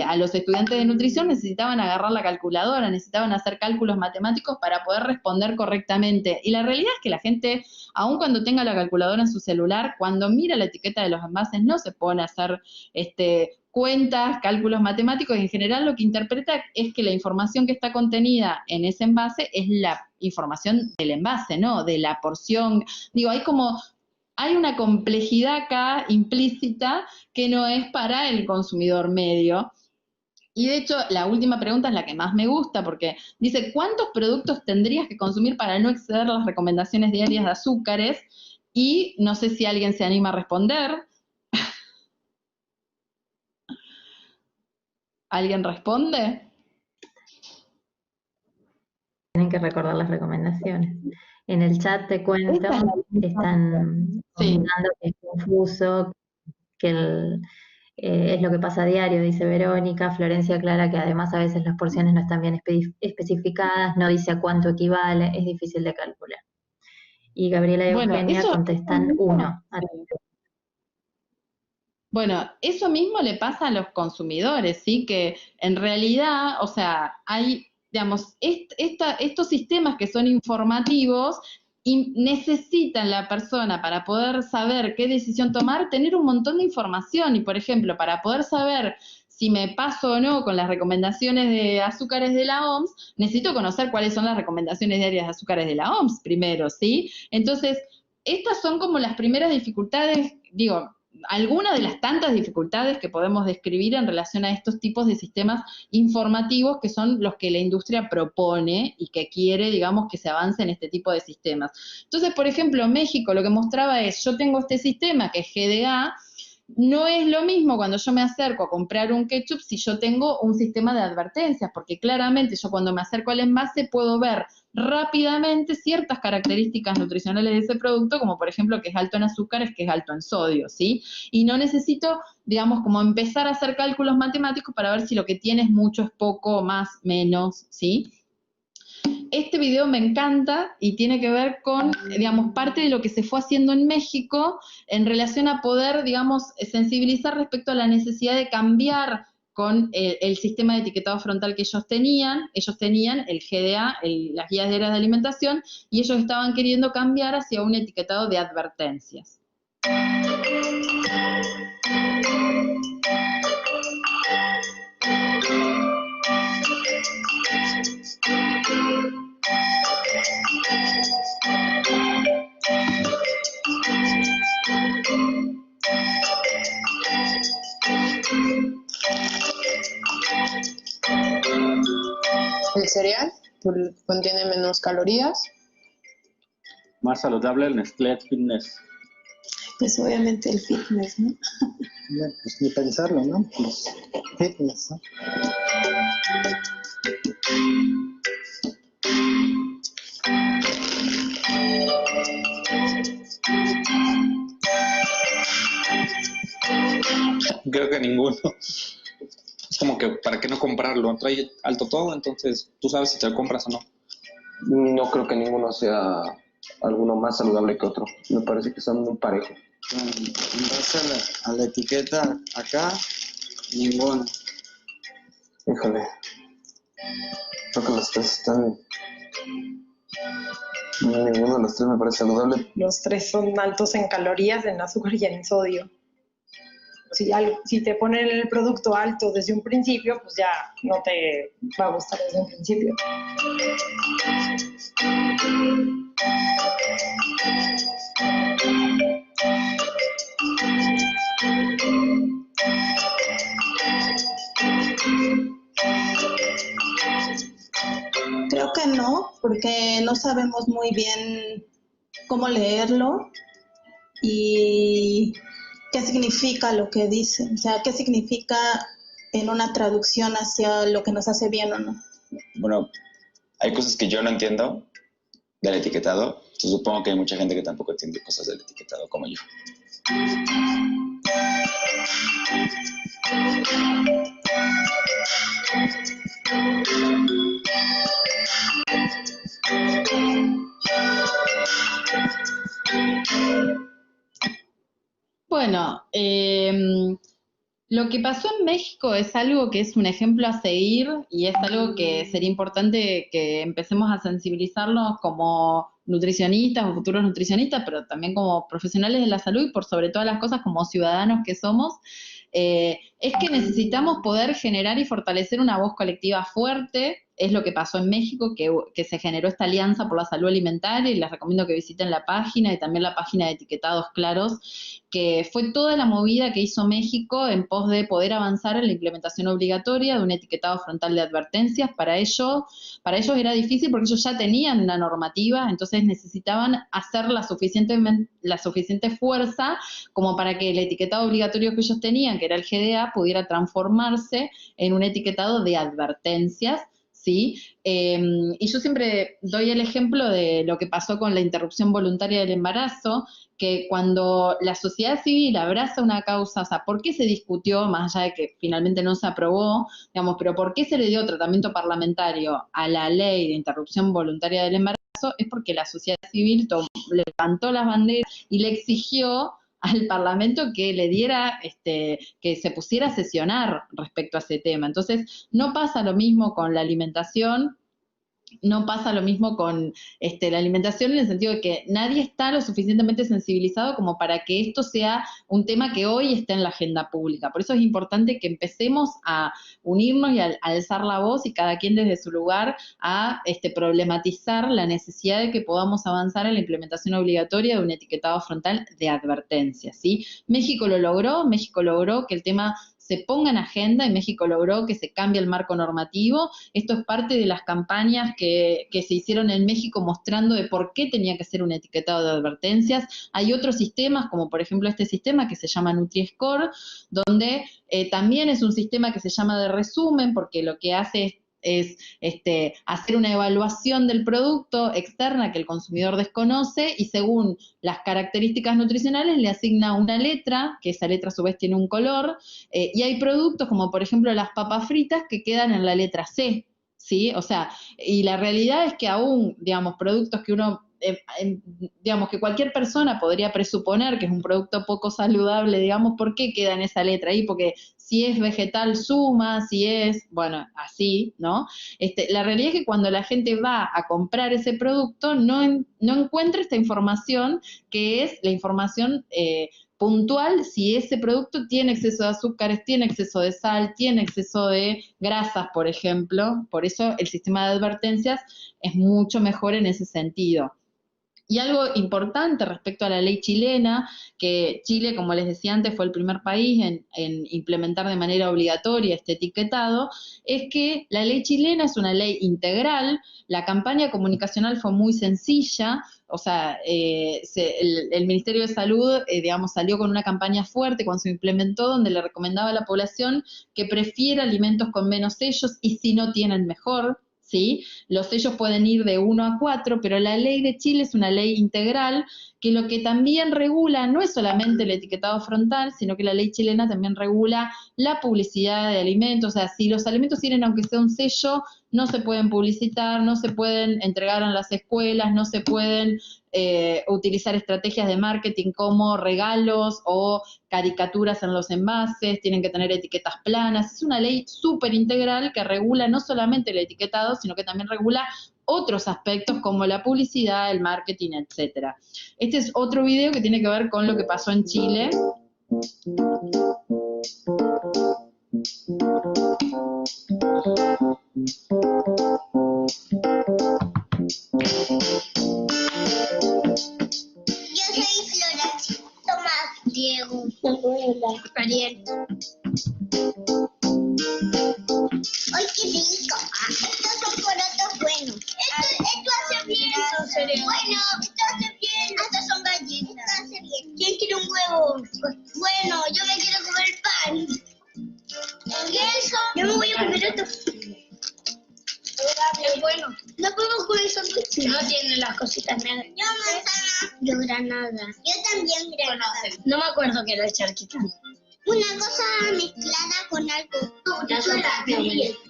a los estudiantes de nutrición, necesitaban agarrar la calculadora, necesitaban hacer cálculos matemáticos para poder responder correctamente. Y la realidad es que la gente, aun cuando tenga la calculadora en su celular, cuando mira la etiqueta de los envases no se pone a hacer cuentas, cálculos matemáticos, y en general lo que interpreta es que la información que está contenida en ese envase es la información del envase, ¿no? De la porción. Hay una complejidad acá implícita que no es para el consumidor medio. Y de hecho, la última pregunta es la que más me gusta, porque dice, ¿cuántos productos tendrías que consumir para no exceder las recomendaciones diarias de azúcares? Y no sé si alguien se anima a responder. ¿Alguien responde? Tienen que recordar las recomendaciones. En el chat te cuento, están comentando que es confuso, que es lo que pasa a diario, dice Verónica. Florencia aclara que además a veces las porciones no están bien especificadas, no dice a cuánto equivale, es difícil de calcular. Y Gabriela y Eugenia contestan 1. Bueno, eso mismo le pasa a los consumidores, ¿sí? Que en realidad, o sea, hay, digamos, estos sistemas que son informativos y necesitan la persona para poder saber qué decisión tomar, tener un montón de información. Y, por ejemplo, para poder saber si me paso o no con las recomendaciones de azúcares de la OMS, necesito conocer cuáles son las recomendaciones diarias de azúcares de la OMS primero, ¿sí? Entonces, estas son como las primeras dificultades, algunas de las tantas dificultades que podemos describir en relación a estos tipos de sistemas informativos que son los que la industria propone y que quiere, digamos, que se avance en este tipo de sistemas. Entonces, por ejemplo, México lo que mostraba es, yo tengo este sistema que es GDA, no es lo mismo cuando yo me acerco a comprar un ketchup si yo tengo un sistema de advertencias, porque claramente yo cuando me acerco al envase puedo ver rápidamente ciertas características nutricionales de ese producto, como por ejemplo que es alto en azúcares, que es alto en sodio, ¿sí? Y no necesito, digamos, como empezar a hacer cálculos matemáticos para ver si lo que tiene es mucho, es poco, más, menos, ¿sí? este video me encanta y tiene que ver con, digamos, parte de lo que se fue haciendo en México en relación a poder, digamos, sensibilizar respecto a la necesidad de cambiar con el sistema de etiquetado frontal que ellos tenían el GDA, las guías diarias de alimentación, y ellos estaban queriendo cambiar hacia un etiquetado de advertencias. El cereal contiene menos calorías. Más saludable el Nestlé Fitness. Pues obviamente el fitness, ¿no? Bueno, pues ni pensarlo, ¿no? Pues fitness, ¿no? Creo que ninguno. Es como que, ¿para qué no comprarlo? Trae alto todo, entonces tú sabes si te lo compras o no. No creo que ninguno sea alguno más saludable que otro. Me parece que son muy parejos. En base a la etiqueta acá, ninguno. Híjole. Creo que los tres están... Ninguno de los tres me parece saludable. Los tres son altos en calorías, en azúcar y en sodio. Si te ponen el producto alto desde un principio, pues ya no te va a gustar desde un principio. Creo que no, porque no sabemos muy bien cómo leerlo y qué significa lo que dice, o sea, qué significa en una traducción hacia lo que nos hace bien o no. Bueno, hay cosas que yo no entiendo del etiquetado. Supongo que hay mucha gente que tampoco entiende cosas del etiquetado como yo. Bueno, lo que pasó en México es algo que es un ejemplo a seguir y es algo que sería importante que empecemos a sensibilizarnos como nutricionistas o futuros nutricionistas, pero también como profesionales de la salud y por sobre todas las cosas como ciudadanos que somos, es que necesitamos poder generar y fortalecer una voz colectiva fuerte. Es lo que pasó en México, que se generó esta alianza por la salud alimentaria, y les recomiendo que visiten la página y también la página de Etiquetados Claros, que fue toda la movida que hizo México en pos de poder avanzar en la implementación obligatoria de un etiquetado frontal de advertencias. Para ellos era difícil porque ellos ya tenían una normativa, entonces necesitaban hacer la suficiente fuerza como para que el etiquetado obligatorio que ellos tenían, que era el GDA, pudiera transformarse en un etiquetado de advertencias, ¿sí? Y yo siempre doy el ejemplo de lo que pasó con la interrupción voluntaria del embarazo, que cuando la sociedad civil abraza una causa, o sea, ¿por qué se discutió, más allá de que finalmente no se aprobó, digamos, pero por qué se le dio tratamiento parlamentario a la ley de interrupción voluntaria del embarazo? Es porque la sociedad civil levantó las banderas y le exigió al Parlamento que le diera, que se pusiera a sesionar respecto a ese tema. Entonces, no pasa lo mismo con la alimentación, no pasa lo mismo con la alimentación en el sentido de que nadie está lo suficientemente sensibilizado como para que esto sea un tema que hoy esté en la agenda pública. Por eso es importante que empecemos a unirnos y a alzar la voz y cada quien desde su lugar a problematizar la necesidad de que podamos avanzar en la implementación obligatoria de un etiquetado frontal de advertencia, ¿sí? México logró que el tema se ponga en agenda, y México logró que se cambie el marco normativo. Esto es parte de las campañas que se hicieron en México mostrando de por qué tenía que ser un etiquetado de advertencias. Hay otros sistemas, como por ejemplo este sistema que se llama Nutri-Score, donde también es un sistema que se llama de resumen, porque lo que hace es hacer una evaluación del producto externa que el consumidor desconoce y según las características nutricionales le asigna una letra, que esa letra a su vez tiene un color, y hay productos como por ejemplo las papas fritas que quedan en la letra C, ¿sí? O sea, y la realidad es que aún, digamos, productos que uno, digamos, que cualquier persona podría presuponer que es un producto poco saludable, digamos, ¿por qué queda en esa letra ahí? Porque si es vegetal suma, si es, bueno, así, ¿no? La realidad es que cuando la gente va a comprar ese producto, no encuentra esta información, que es la información puntual, si ese producto tiene exceso de azúcares, tiene exceso de sal, tiene exceso de grasas, por ejemplo. Por eso el sistema de advertencias es mucho mejor en ese sentido. Y algo importante respecto a la ley chilena, que Chile, como les decía antes, fue el primer país en implementar de manera obligatoria este etiquetado, es que la ley chilena es una ley integral. La campaña comunicacional fue muy sencilla, o sea, el Ministerio de Salud, digamos, salió con una campaña fuerte cuando se implementó, donde le recomendaba a la población que prefiera alimentos con menos sellos y si no tienen mejor, ¿sí? Los sellos pueden ir de 1 a 4, pero la ley de Chile es una ley integral que lo que también regula no es solamente el etiquetado frontal, sino que la ley chilena también regula la publicidad de alimentos. O sea, si los alimentos tienen aunque sea un sello, no se pueden publicitar, no se pueden entregar en las escuelas, no se pueden utilizar estrategias de marketing como regalos o caricaturas en los envases, tienen que tener etiquetas planas. Es una ley súper integral que regula no solamente el etiquetado, sino que también regula otros aspectos como la publicidad, el marketing, etcétera. Este es otro video que tiene que ver con lo que pasó en Chile. Yo soy Florencia. Tomás. Diego. Ariel. ¡Ay, qué rico! Estos son porotos buenos. Esto hace bien. Bueno, esto hace bien. Estos son galletas. Esto hace bien. ¿Quién quiere un huevo? Bueno, yo me quiero comer pan. ¿Y eso? Yo me voy a comer esto. Es bueno. No podemos comer sándwiches. No tiene las cositas negras. Yo manzana. Yo granada. Yo también granada. No me acuerdo que era el charquito. Una cosa mezclada con algo.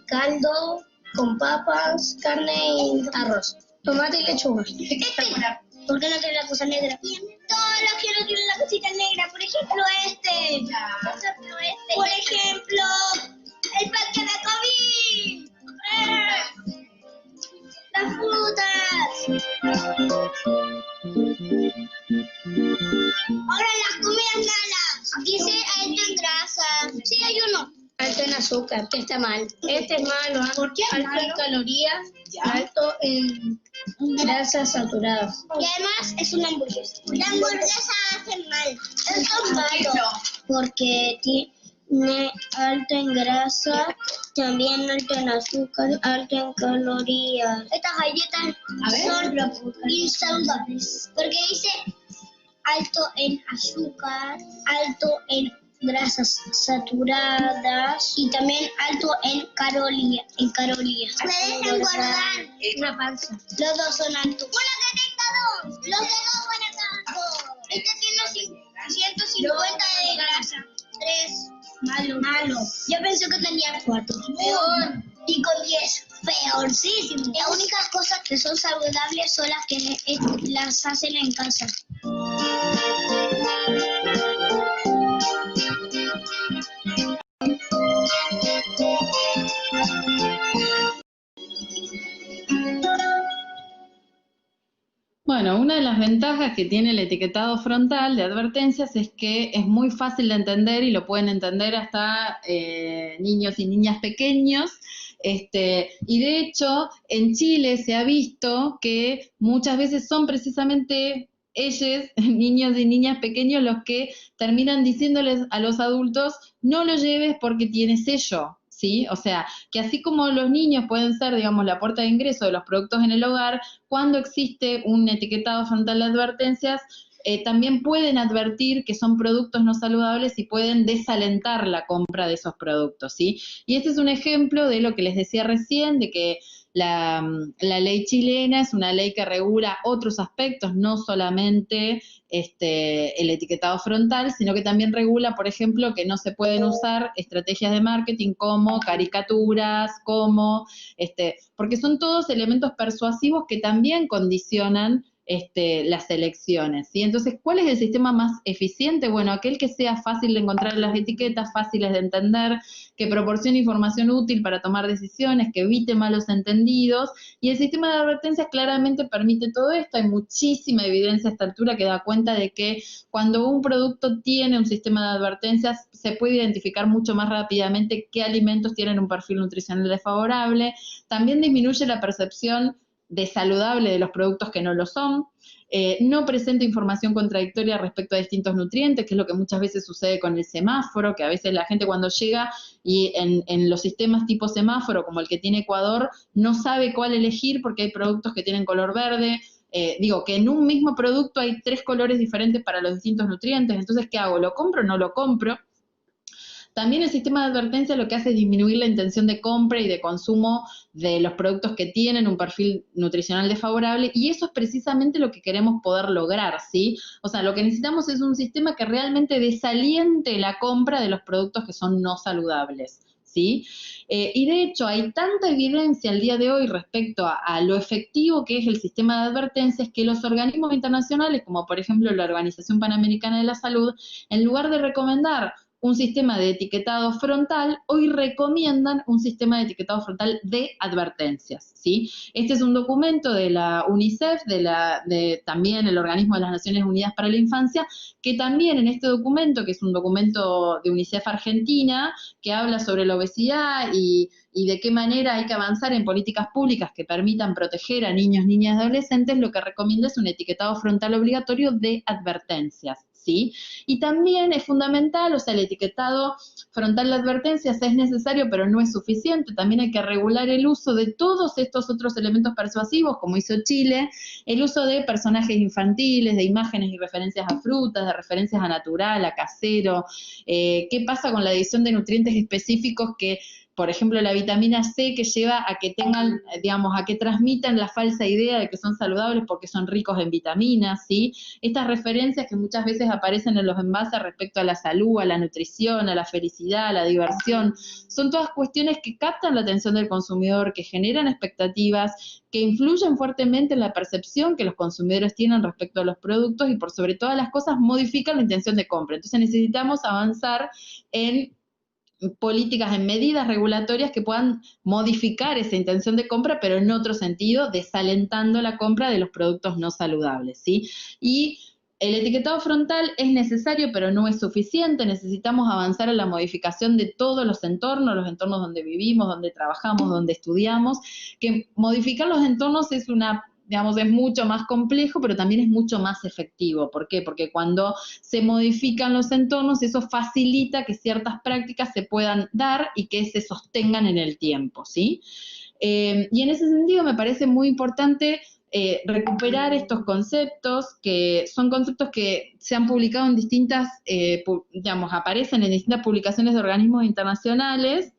Caldo con papas, carne y arroz. Tomate y lechuga. ¿Por qué no tiene la cosa negra? Todos los que no tienen la cosita negra. Por ejemplo, Por ejemplo, el pan que me comí. Las frutas. Ahora las comidas malas. Dice alto en grasa. Sí, hay uno. Alto en azúcar, que está mal. Este es malo. ¿Por qué? Alto en calorías, alto en grasas saturadas. Y además es una hamburguesa. La hamburguesa hace mal. Eso es malo. Porque tiene alto en grasa, también alto en azúcar, alto en calorías. Estas galletas son insaludables. Porque dice alto en azúcar, alto en grasas saturadas y también alto en calorías. Puedes engordar. Es una panza. Los dos son altos. ¡Hola, detectador! Los de dos van acá. Este tiene 150 de grasa. 3. Malo. Yo pensé que tenía 4. Peor. Y con 10. Peorcísimo. Las únicas cosas que son saludables son las que las hacen en casa. Bueno, una de las ventajas que tiene el etiquetado frontal de advertencias es que es muy fácil de entender y lo pueden entender hasta niños y niñas pequeños. Y de hecho, en Chile se ha visto que muchas veces son precisamente ellos, niños y niñas pequeños, los que terminan diciéndoles a los adultos, no lo lleves porque tiene sello. ¿Sí? O sea, que así como los niños pueden ser, digamos, la puerta de ingreso de los productos en el hogar, cuando existe un etiquetado frontal de advertencias, también pueden advertir que son productos no saludables y pueden desalentar la compra de esos productos, ¿sí? Y este es un ejemplo de lo que les decía recién, de que la ley chilena es una ley que regula otros aspectos, no solamente el etiquetado frontal, sino que también regula, por ejemplo, que no se pueden usar estrategias de marketing como caricaturas, porque son todos elementos persuasivos que también condicionan las elecciones, ¿sí? Entonces, ¿cuál es el sistema más eficiente? Bueno, aquel que sea fácil de encontrar en las etiquetas, fáciles de entender, que proporcione información útil para tomar decisiones, que evite malos entendidos, y el sistema de advertencias claramente permite todo esto. Hay muchísima evidencia a esta altura que da cuenta de que cuando un producto tiene un sistema de advertencias, se puede identificar mucho más rápidamente qué alimentos tienen un perfil nutricional desfavorable. También disminuye la percepción de saludable de los productos que no lo son, no presenta información contradictoria respecto a distintos nutrientes, que es lo que muchas veces sucede con el semáforo, que a veces la gente cuando llega y en los sistemas tipo semáforo, como el que tiene Ecuador, no sabe cuál elegir porque hay productos que tienen color verde. Que en un mismo producto hay 3 colores diferentes para los distintos nutrientes, entonces ¿qué hago? ¿Lo compro o no lo compro? También el sistema de advertencia lo que hace es disminuir la intención de compra y de consumo de los productos que tienen un perfil nutricional desfavorable, y eso es precisamente lo que queremos poder lograr, ¿sí? O sea, lo que necesitamos es un sistema que realmente desaliente la compra de los productos que son no saludables, ¿sí? Y de hecho hay tanta evidencia al día de hoy respecto a lo efectivo que es el sistema de advertencias que los organismos internacionales, como por ejemplo la Organización Panamericana de la Salud, en lugar de recomendar un sistema de etiquetado frontal, hoy recomiendan un sistema de etiquetado frontal de advertencias, ¿sí? Este es un documento de la UNICEF, también el Organismo de las Naciones Unidas para la Infancia, que también en este documento, que es un documento de UNICEF Argentina, que habla sobre la obesidad y de qué manera hay que avanzar en políticas públicas que permitan proteger a niños, niñas y adolescentes, lo que recomienda es un etiquetado frontal obligatorio de advertencias, ¿sí? Y también es fundamental, o sea, el etiquetado frontal de advertencias es necesario, pero no es suficiente. También hay que regular el uso de todos estos otros elementos persuasivos, como hizo Chile, el uso de personajes infantiles, de imágenes y referencias a frutas, de referencias a natural, a casero. ¿Qué pasa con la adición de nutrientes específicos que, por ejemplo, la vitamina C, que lleva a que tengan, digamos, a que transmitan la falsa idea de que son saludables porque son ricos en vitaminas, ¿sí? Estas referencias que muchas veces aparecen en los envases respecto a la salud, a la nutrición, a la felicidad, a la diversión, son todas cuestiones que captan la atención del consumidor, que generan expectativas, que influyen fuertemente en la percepción que los consumidores tienen respecto a los productos y, por sobre todas las cosas, modifican la intención de compra. Entonces necesitamos avanzar en políticas, en medidas regulatorias que puedan modificar esa intención de compra, pero en otro sentido, desalentando la compra de los productos no saludables, ¿sí? Y el etiquetado frontal es necesario, pero no es suficiente. Necesitamos avanzar en la modificación de todos los entornos donde vivimos, donde trabajamos, donde estudiamos, que modificar los entornos es es mucho más complejo, pero también es mucho más efectivo. ¿Por qué? Porque cuando se modifican los entornos, eso facilita que ciertas prácticas se puedan dar y que se sostengan en el tiempo, ¿sí? Y en ese sentido me parece muy importante recuperar estos conceptos, que son conceptos que se han publicado en distintas, aparecen en distintas publicaciones de organismos internacionales.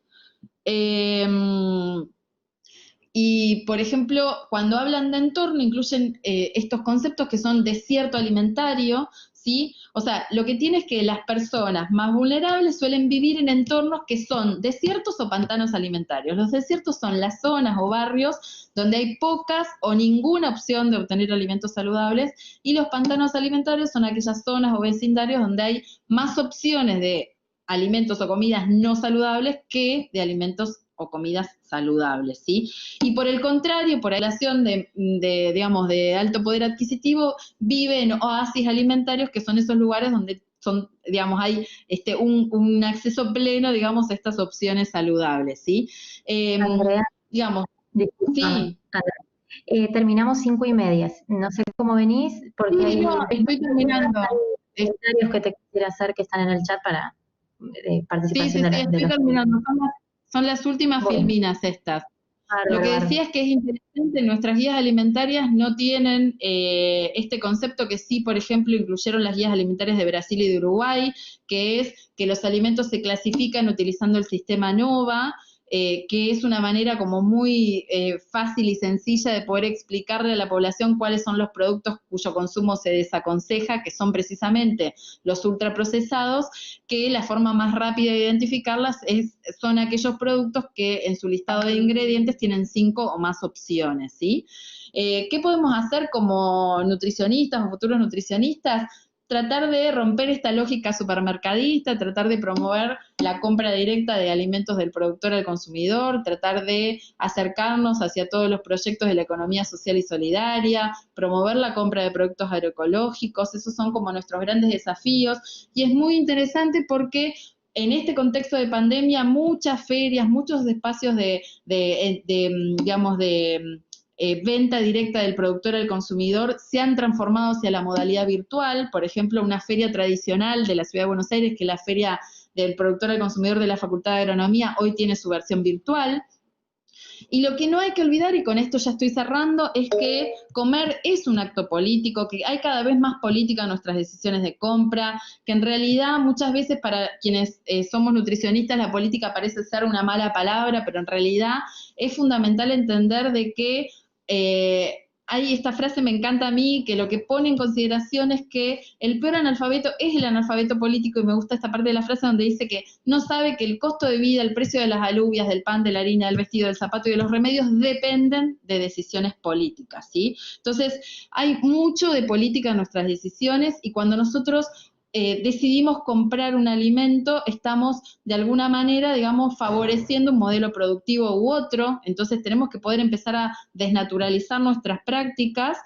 Y, por ejemplo, cuando hablan de entorno, incluyen estos conceptos que son desierto alimentario, ¿sí? O sea, lo que tiene es que las personas más vulnerables suelen vivir en entornos que son desiertos o pantanos alimentarios. Los desiertos son las zonas o barrios donde hay pocas o ninguna opción de obtener alimentos saludables, y los pantanos alimentarios son aquellas zonas o vecindarios donde hay más opciones de alimentos o comidas no saludables que de alimentos o comidas saludables, ¿sí? Y por el contrario, por relación de alto poder adquisitivo, vive en oasis alimentarios, que son esos lugares donde hay un acceso pleno, a estas opciones saludables, ¿sí? Andrea, sí. Terminamos 5:30. No sé cómo venís, porque hay estoy terminando. Comentarios que te quisiera hacer que están en el chat para participación de estoy terminando. Son las últimas filminas estas. Lo que decía es que es interesante, nuestras guías alimentarias no tienen este concepto que sí, por ejemplo, incluyeron las guías alimentarias de Brasil y de Uruguay, que es que los alimentos se clasifican utilizando el sistema NOVA, que es una manera como muy fácil y sencilla de poder explicarle a la población cuáles son los productos cuyo consumo se desaconseja, que son precisamente los ultraprocesados, que la forma más rápida de identificarlas son aquellos productos que en su listado de ingredientes tienen 5 o más opciones, ¿sí? ¿Qué podemos hacer como nutricionistas o futuros nutricionistas? Tratar de romper esta lógica supermercadista, tratar de promover la compra directa de alimentos del productor al consumidor, tratar de acercarnos hacia todos los proyectos de la economía social y solidaria, promover la compra de productos agroecológicos. Esos son como nuestros grandes desafíos, y es muy interesante porque en este contexto de pandemia muchas ferias, muchos espacios de venta directa del productor al consumidor se han transformado hacia la modalidad virtual. Por ejemplo, una feria tradicional de la Ciudad de Buenos Aires, que es la feria del productor al consumidor de la Facultad de Agronomía, hoy tiene su versión virtual. Y lo que no hay que olvidar, y con esto ya estoy cerrando, es que comer es un acto político, que hay cada vez más política en nuestras decisiones de compra, que en realidad muchas veces para quienes somos nutricionistas la política parece ser una mala palabra, pero en realidad es fundamental entender de que hay esta frase, me encanta a mí, que lo que pone en consideración es que el peor analfabeto es el analfabeto político, y me gusta esta parte de la frase donde dice que no sabe que el costo de vida, el precio de las alubias, del pan, de la harina, del vestido, del zapato y de los remedios dependen de decisiones políticas, ¿sí? Entonces, hay mucho de política en nuestras decisiones, y cuando nosotros decidimos comprar un alimento, estamos de alguna manera, digamos, favoreciendo un modelo productivo u otro. Entonces tenemos que poder empezar a desnaturalizar nuestras prácticas.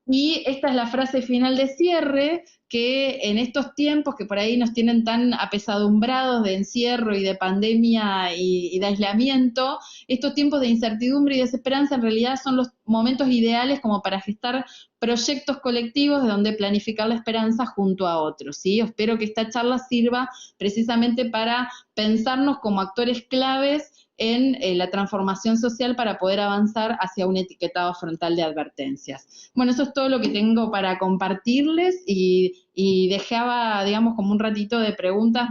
Y esta es la frase final de cierre, que en estos tiempos que por ahí nos tienen tan apesadumbrados de encierro y de pandemia y de aislamiento, estos tiempos de incertidumbre y desesperanza en realidad son los momentos ideales como para gestar proyectos colectivos de donde planificar la esperanza junto a otros, ¿sí? Espero que esta charla sirva precisamente para pensarnos como actores claves en la transformación social para poder avanzar hacia un etiquetado frontal de advertencias. Bueno, eso es todo lo que tengo para compartirles, y dejaba, digamos, como un ratito de preguntas.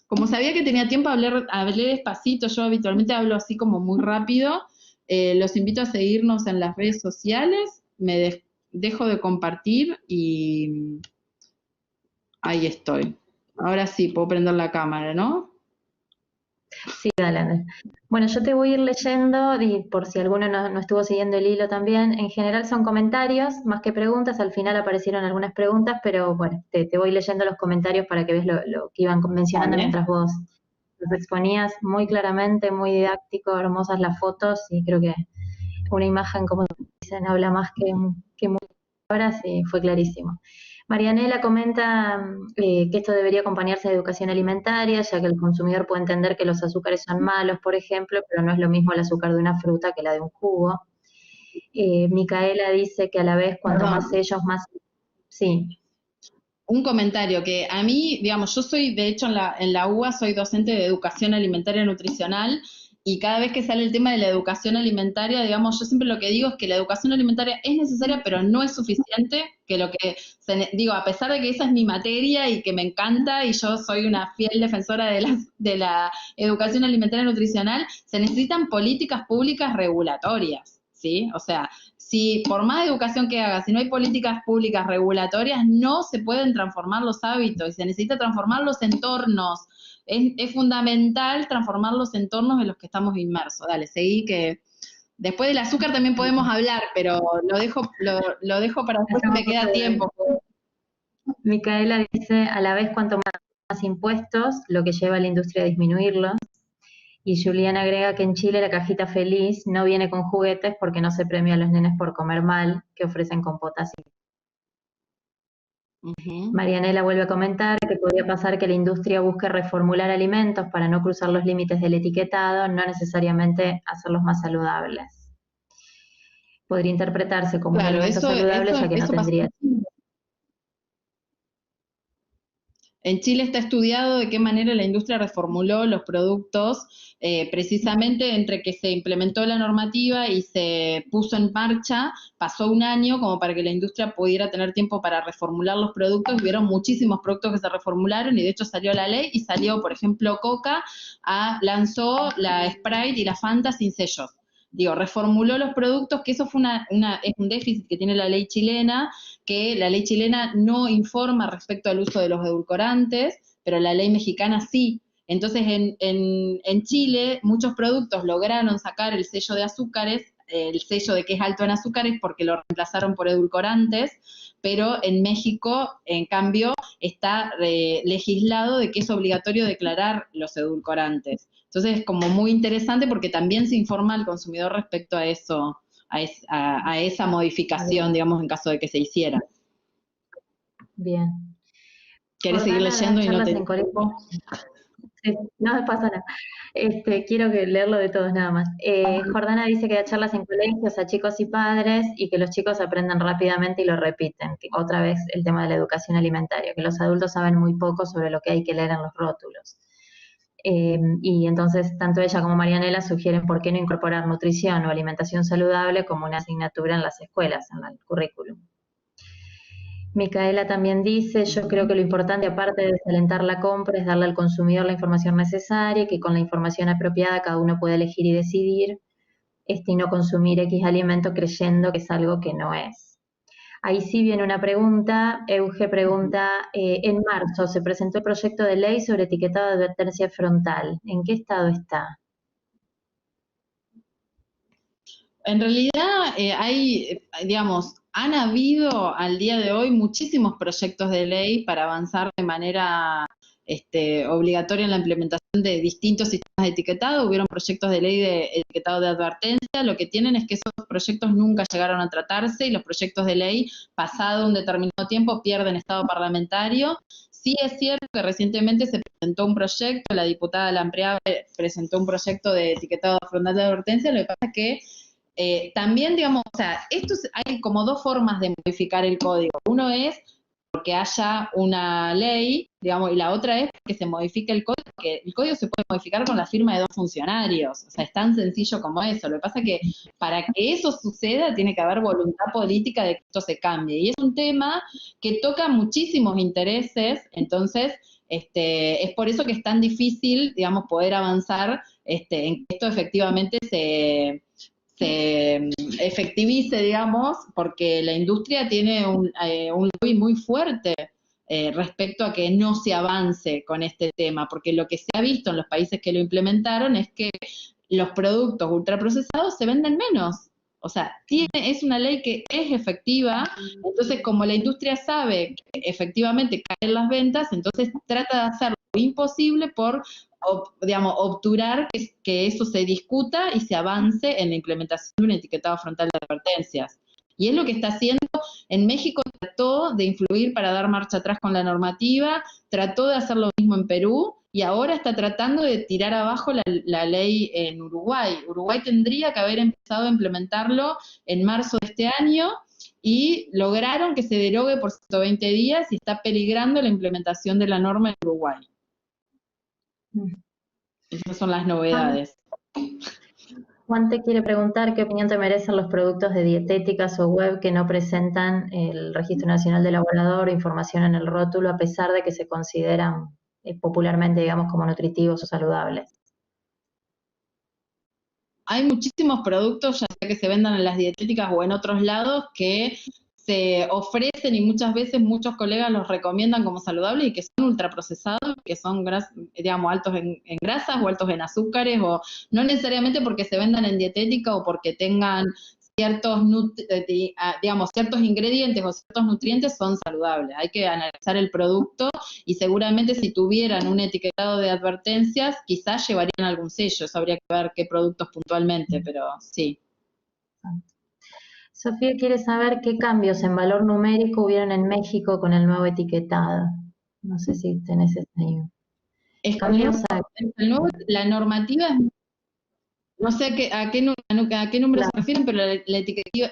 Como sabía que tenía tiempo, hablé despacito. Yo habitualmente hablo así como muy rápido. Los invito a seguirnos en las redes sociales. Me dejo de compartir y ahí estoy. Ahora sí, puedo prender la cámara, ¿no? Sí, dale, Andrés. Bueno, yo te voy a ir leyendo, y por si alguno no estuvo siguiendo el hilo también, en general son comentarios más que preguntas. Al final aparecieron algunas preguntas, pero bueno, te voy leyendo los comentarios para que veas lo que iban mencionando mientras vos los exponías muy claramente, muy didáctico, hermosas las fotos, y creo que una imagen, como dicen, habla más que muchas palabras, y fue clarísimo. Marianela comenta que esto debería acompañarse de educación alimentaria, ya que el consumidor puede entender que los azúcares son malos, por ejemplo, pero no es lo mismo el azúcar de una fruta que la de un jugo. Micaela dice que a la vez, cuanto más ellos, más... Sí. Un comentario que a mí, digamos, yo soy, de hecho, en la UBA soy docente de educación alimentaria y nutricional, y cada vez que sale el tema de la educación alimentaria, digamos, yo siempre lo que digo es que la educación alimentaria es necesaria, pero no es suficiente, que digo, a pesar de que esa es mi materia y que me encanta, y yo soy una fiel defensora de la educación alimentaria y nutricional, se necesitan políticas públicas regulatorias, ¿sí? O sea, si por más educación que haga, si no hay políticas públicas regulatorias, no se pueden transformar los hábitos, y se necesita transformar los entornos. Es fundamental transformar los entornos en los que estamos inmersos. Dale, seguí, que después del azúcar también podemos hablar, pero lo dejo para después si me queda tiempo. Micaela dice, a la vez cuanto más impuestos, lo que lleva a la industria a disminuirlos. Y Juliana agrega que en Chile la cajita feliz no viene con juguetes porque no se premia a los nenes por comer mal, que ofrecen compotas. Marianela vuelve a comentar que podría pasar que la industria busque reformular alimentos para no cruzar los límites del etiquetado, no necesariamente hacerlos más saludables. Podría interpretarse como un alimento saludable, ya que no tendría... En Chile está estudiado de qué manera la industria reformuló los productos, precisamente entre que se implementó la normativa y se puso en marcha, pasó un año como para que la industria pudiera tener tiempo para reformular los productos. Hubieron muchísimos productos que se reformularon y de hecho salió la ley y salió, por ejemplo, Coca lanzó la Sprite y la Fanta sin sellos. Digo, reformuló los productos, que eso fue es un déficit que tiene la ley chilena, que la ley chilena no informa respecto al uso de los edulcorantes, pero la ley mexicana sí. Entonces, en Chile, muchos productos lograron sacar el sello de azúcares, el sello de que es alto en azúcares, porque lo reemplazaron por edulcorantes, pero en México, en cambio, está legislado de que es obligatorio declarar los edulcorantes. Entonces es como muy interesante porque también se informa al consumidor respecto a eso, a esa modificación, digamos, en caso de que se hiciera. Bien. ¿Querés seguir leyendo y no te interrumpo? Sí, no me pasa nada. Quiero leerlo de todos nada más. Jordana dice que da charlas en colegios a chicos y padres y que los chicos aprenden rápidamente y lo repiten. Que otra vez el tema de la educación alimentaria, que los adultos saben muy poco sobre lo que hay que leer en los rótulos. Y entonces tanto ella como Marianela sugieren por qué no incorporar nutrición o alimentación saludable como una asignatura en las escuelas, en el currículum. Micaela también dice, yo creo que lo importante, aparte de desalentar la compra, es darle al consumidor la información necesaria y que con la información apropiada cada uno puede elegir y decidir y no consumir X alimento creyendo que es algo que no es. Ahí sí viene una pregunta. Euge pregunta, en marzo se presentó el proyecto de ley sobre etiquetado de advertencia frontal. ¿En qué estado está? En realidad han habido al día de hoy muchísimos proyectos de ley para avanzar de manera obligatoria en la implementación de distintos sistemas de etiquetado. Hubieron proyectos de ley de etiquetado de advertencia. Lo que tienen es que esos proyectos nunca llegaron a tratarse y los proyectos de ley, pasado un determinado tiempo, pierden estado parlamentario. Sí es cierto que recientemente se presentó un proyecto, la diputada Lampreave presentó un proyecto de etiquetado frontal de advertencia. Lo que pasa es que también, hay como dos formas de modificar el código. Uno es porque haya una ley, y la otra es que se modifique el código, que el código se puede modificar con la firma de 2 funcionarios, o sea, es tan sencillo como eso. Lo que pasa es que para que eso suceda tiene que haber voluntad política de que esto se cambie, y es un tema que toca muchísimos intereses. Entonces, es por eso que es tan difícil, poder avanzar en que esto efectivamente se efectivice, porque la industria tiene un lobby muy fuerte respecto a que no se avance con este tema, porque lo que se ha visto en los países que lo implementaron es que los productos ultraprocesados se venden menos. O sea, es una ley que es efectiva, entonces como la industria sabe que efectivamente caen las ventas, entonces trata de hacer lo imposible por obturar que eso se discuta y se avance en la implementación de un etiquetado frontal de advertencias. Y es lo que está haciendo. En México trató de influir para dar marcha atrás con la normativa, trató de hacer lo mismo en Perú, y ahora está tratando de tirar abajo la ley en Uruguay. Uruguay tendría que haber empezado a implementarlo en marzo de este año, y lograron que se derogue por 120 días, y está peligrando la implementación de la norma en Uruguay. Esas son las novedades. Juan te quiere preguntar qué opinión te merecen los productos de dietéticas o web que no presentan el Registro Nacional de Elaborador o información en el rótulo, a pesar de que se consideran popularmente, como nutritivos o saludables. Hay muchísimos productos, ya sea que se vendan en las dietéticas o en otros lados, que se ofrecen y muchas veces muchos colegas los recomiendan como saludables y que son ultraprocesados, que son altos en grasas o altos en azúcares, o no necesariamente porque se vendan en dietética o porque tengan ciertos ingredientes o ciertos nutrientes son saludables. Hay que analizar el producto y seguramente si tuvieran un etiquetado de advertencias quizás llevarían algún sello. Eso habría que ver qué productos puntualmente, pero sí. Sofía quiere saber qué cambios en valor numérico hubieron en México con el nuevo etiquetado. No sé si tenés ese año. La normativa, no sé a qué número se refieren, pero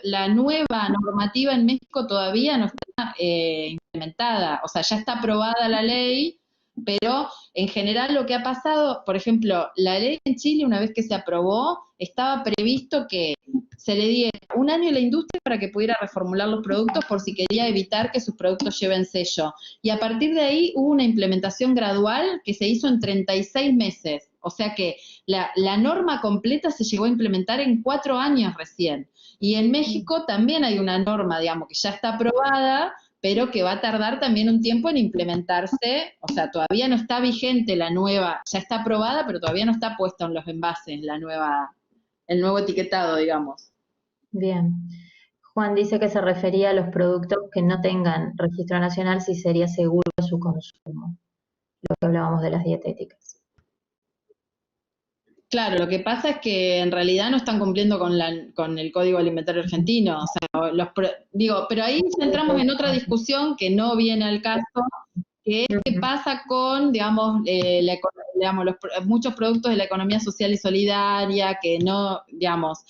la nueva normativa en México todavía no está implementada, o sea, ya está aprobada la ley, pero en general lo que ha pasado, por ejemplo, la ley en Chile, una vez que se aprobó, estaba previsto que se le diera 1 año a la industria para que pudiera reformular los productos por si quería evitar que sus productos lleven sello. Y a partir de ahí hubo una implementación gradual que se hizo en 36 meses. O sea que la norma completa se llegó a implementar en 4 años recién. Y en México también hay una norma, digamos, que ya está aprobada, pero que va a tardar también un tiempo en implementarse. O sea, todavía no está vigente la nueva, ya está aprobada, pero todavía no está puesta en los envases el nuevo etiquetado, digamos. Bien. Juan dice que se refería a los productos que no tengan registro nacional, si sería seguro su consumo, lo que hablábamos de las dietéticas. Claro, lo que pasa es que en realidad no están cumpliendo con el Código Alimentario Argentino. O sea, pero ahí entramos en otra discusión que no viene al caso, que es qué pasa con, digamos, muchos productos de la economía social y solidaria, que no, digamos,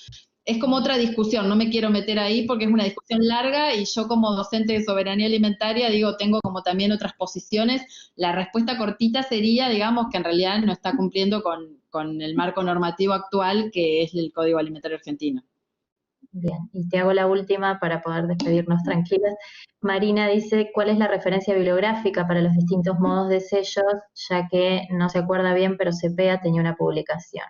es como otra discusión, no me quiero meter ahí porque es una discusión larga y yo como docente de soberanía alimentaria, digo, tengo como también otras posiciones. La respuesta cortita sería, digamos, que en realidad no está cumpliendo con el marco normativo actual, que es el Código Alimentario Argentino. Bien, y te hago la última para poder despedirnos tranquilas. Marina dice, ¿cuál es la referencia bibliográfica para los distintos modos de sellos? Ya que no se acuerda bien, pero CEPEA tenía una publicación.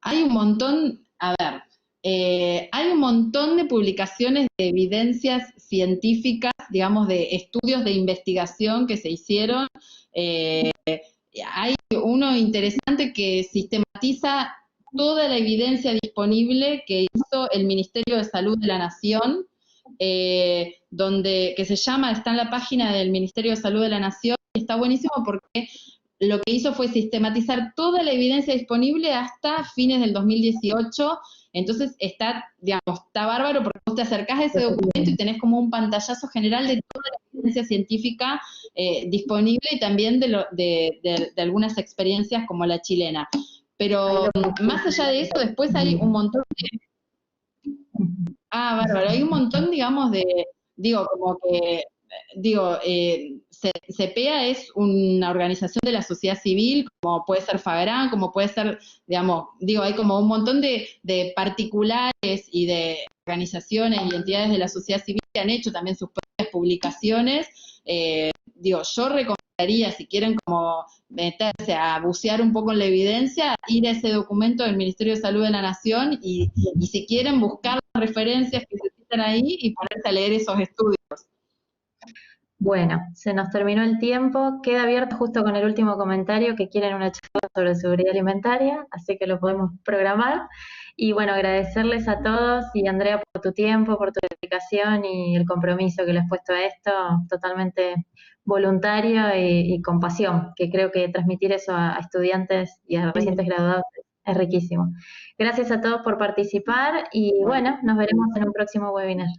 Hay un montón, hay un montón de publicaciones de evidencias científicas, digamos, de estudios de investigación que se hicieron. Hay uno interesante que sistematiza toda la evidencia disponible que hizo el Ministerio de Salud de la Nación, que se llama, está en la página del Ministerio de Salud de la Nación, y está buenísimo porque lo que hizo fue sistematizar toda la evidencia disponible hasta fines del 2018, entonces está bárbaro porque vos te acercás a ese documento y tenés como un pantallazo general de toda la evidencia científica disponible y también de algunas experiencias como la chilena. Pero más allá de eso, después hay un montón de... bárbaro, hay un montón, digamos, CEPEA es una organización de la sociedad civil, como puede ser FAGRAN, como puede ser, hay como un montón de particulares y de organizaciones y entidades de la sociedad civil que han hecho también sus propias publicaciones. Yo recomendaría, si quieren como meterse a bucear un poco en la evidencia, ir a ese documento del Ministerio de Salud de la Nación y si quieren buscar las referencias que se citan ahí y ponerse a leer esos estudios. Bueno, se nos terminó el tiempo, queda abierto justo con el último comentario que quieren una charla sobre seguridad alimentaria, así que lo podemos programar. Y bueno, agradecerles a todos y Andrea por tu tiempo, por tu dedicación y el compromiso que le has puesto a esto, totalmente voluntario y con pasión, que creo que transmitir eso a estudiantes y a recientes graduados es riquísimo. Gracias a todos por participar y bueno, nos veremos en un próximo webinar.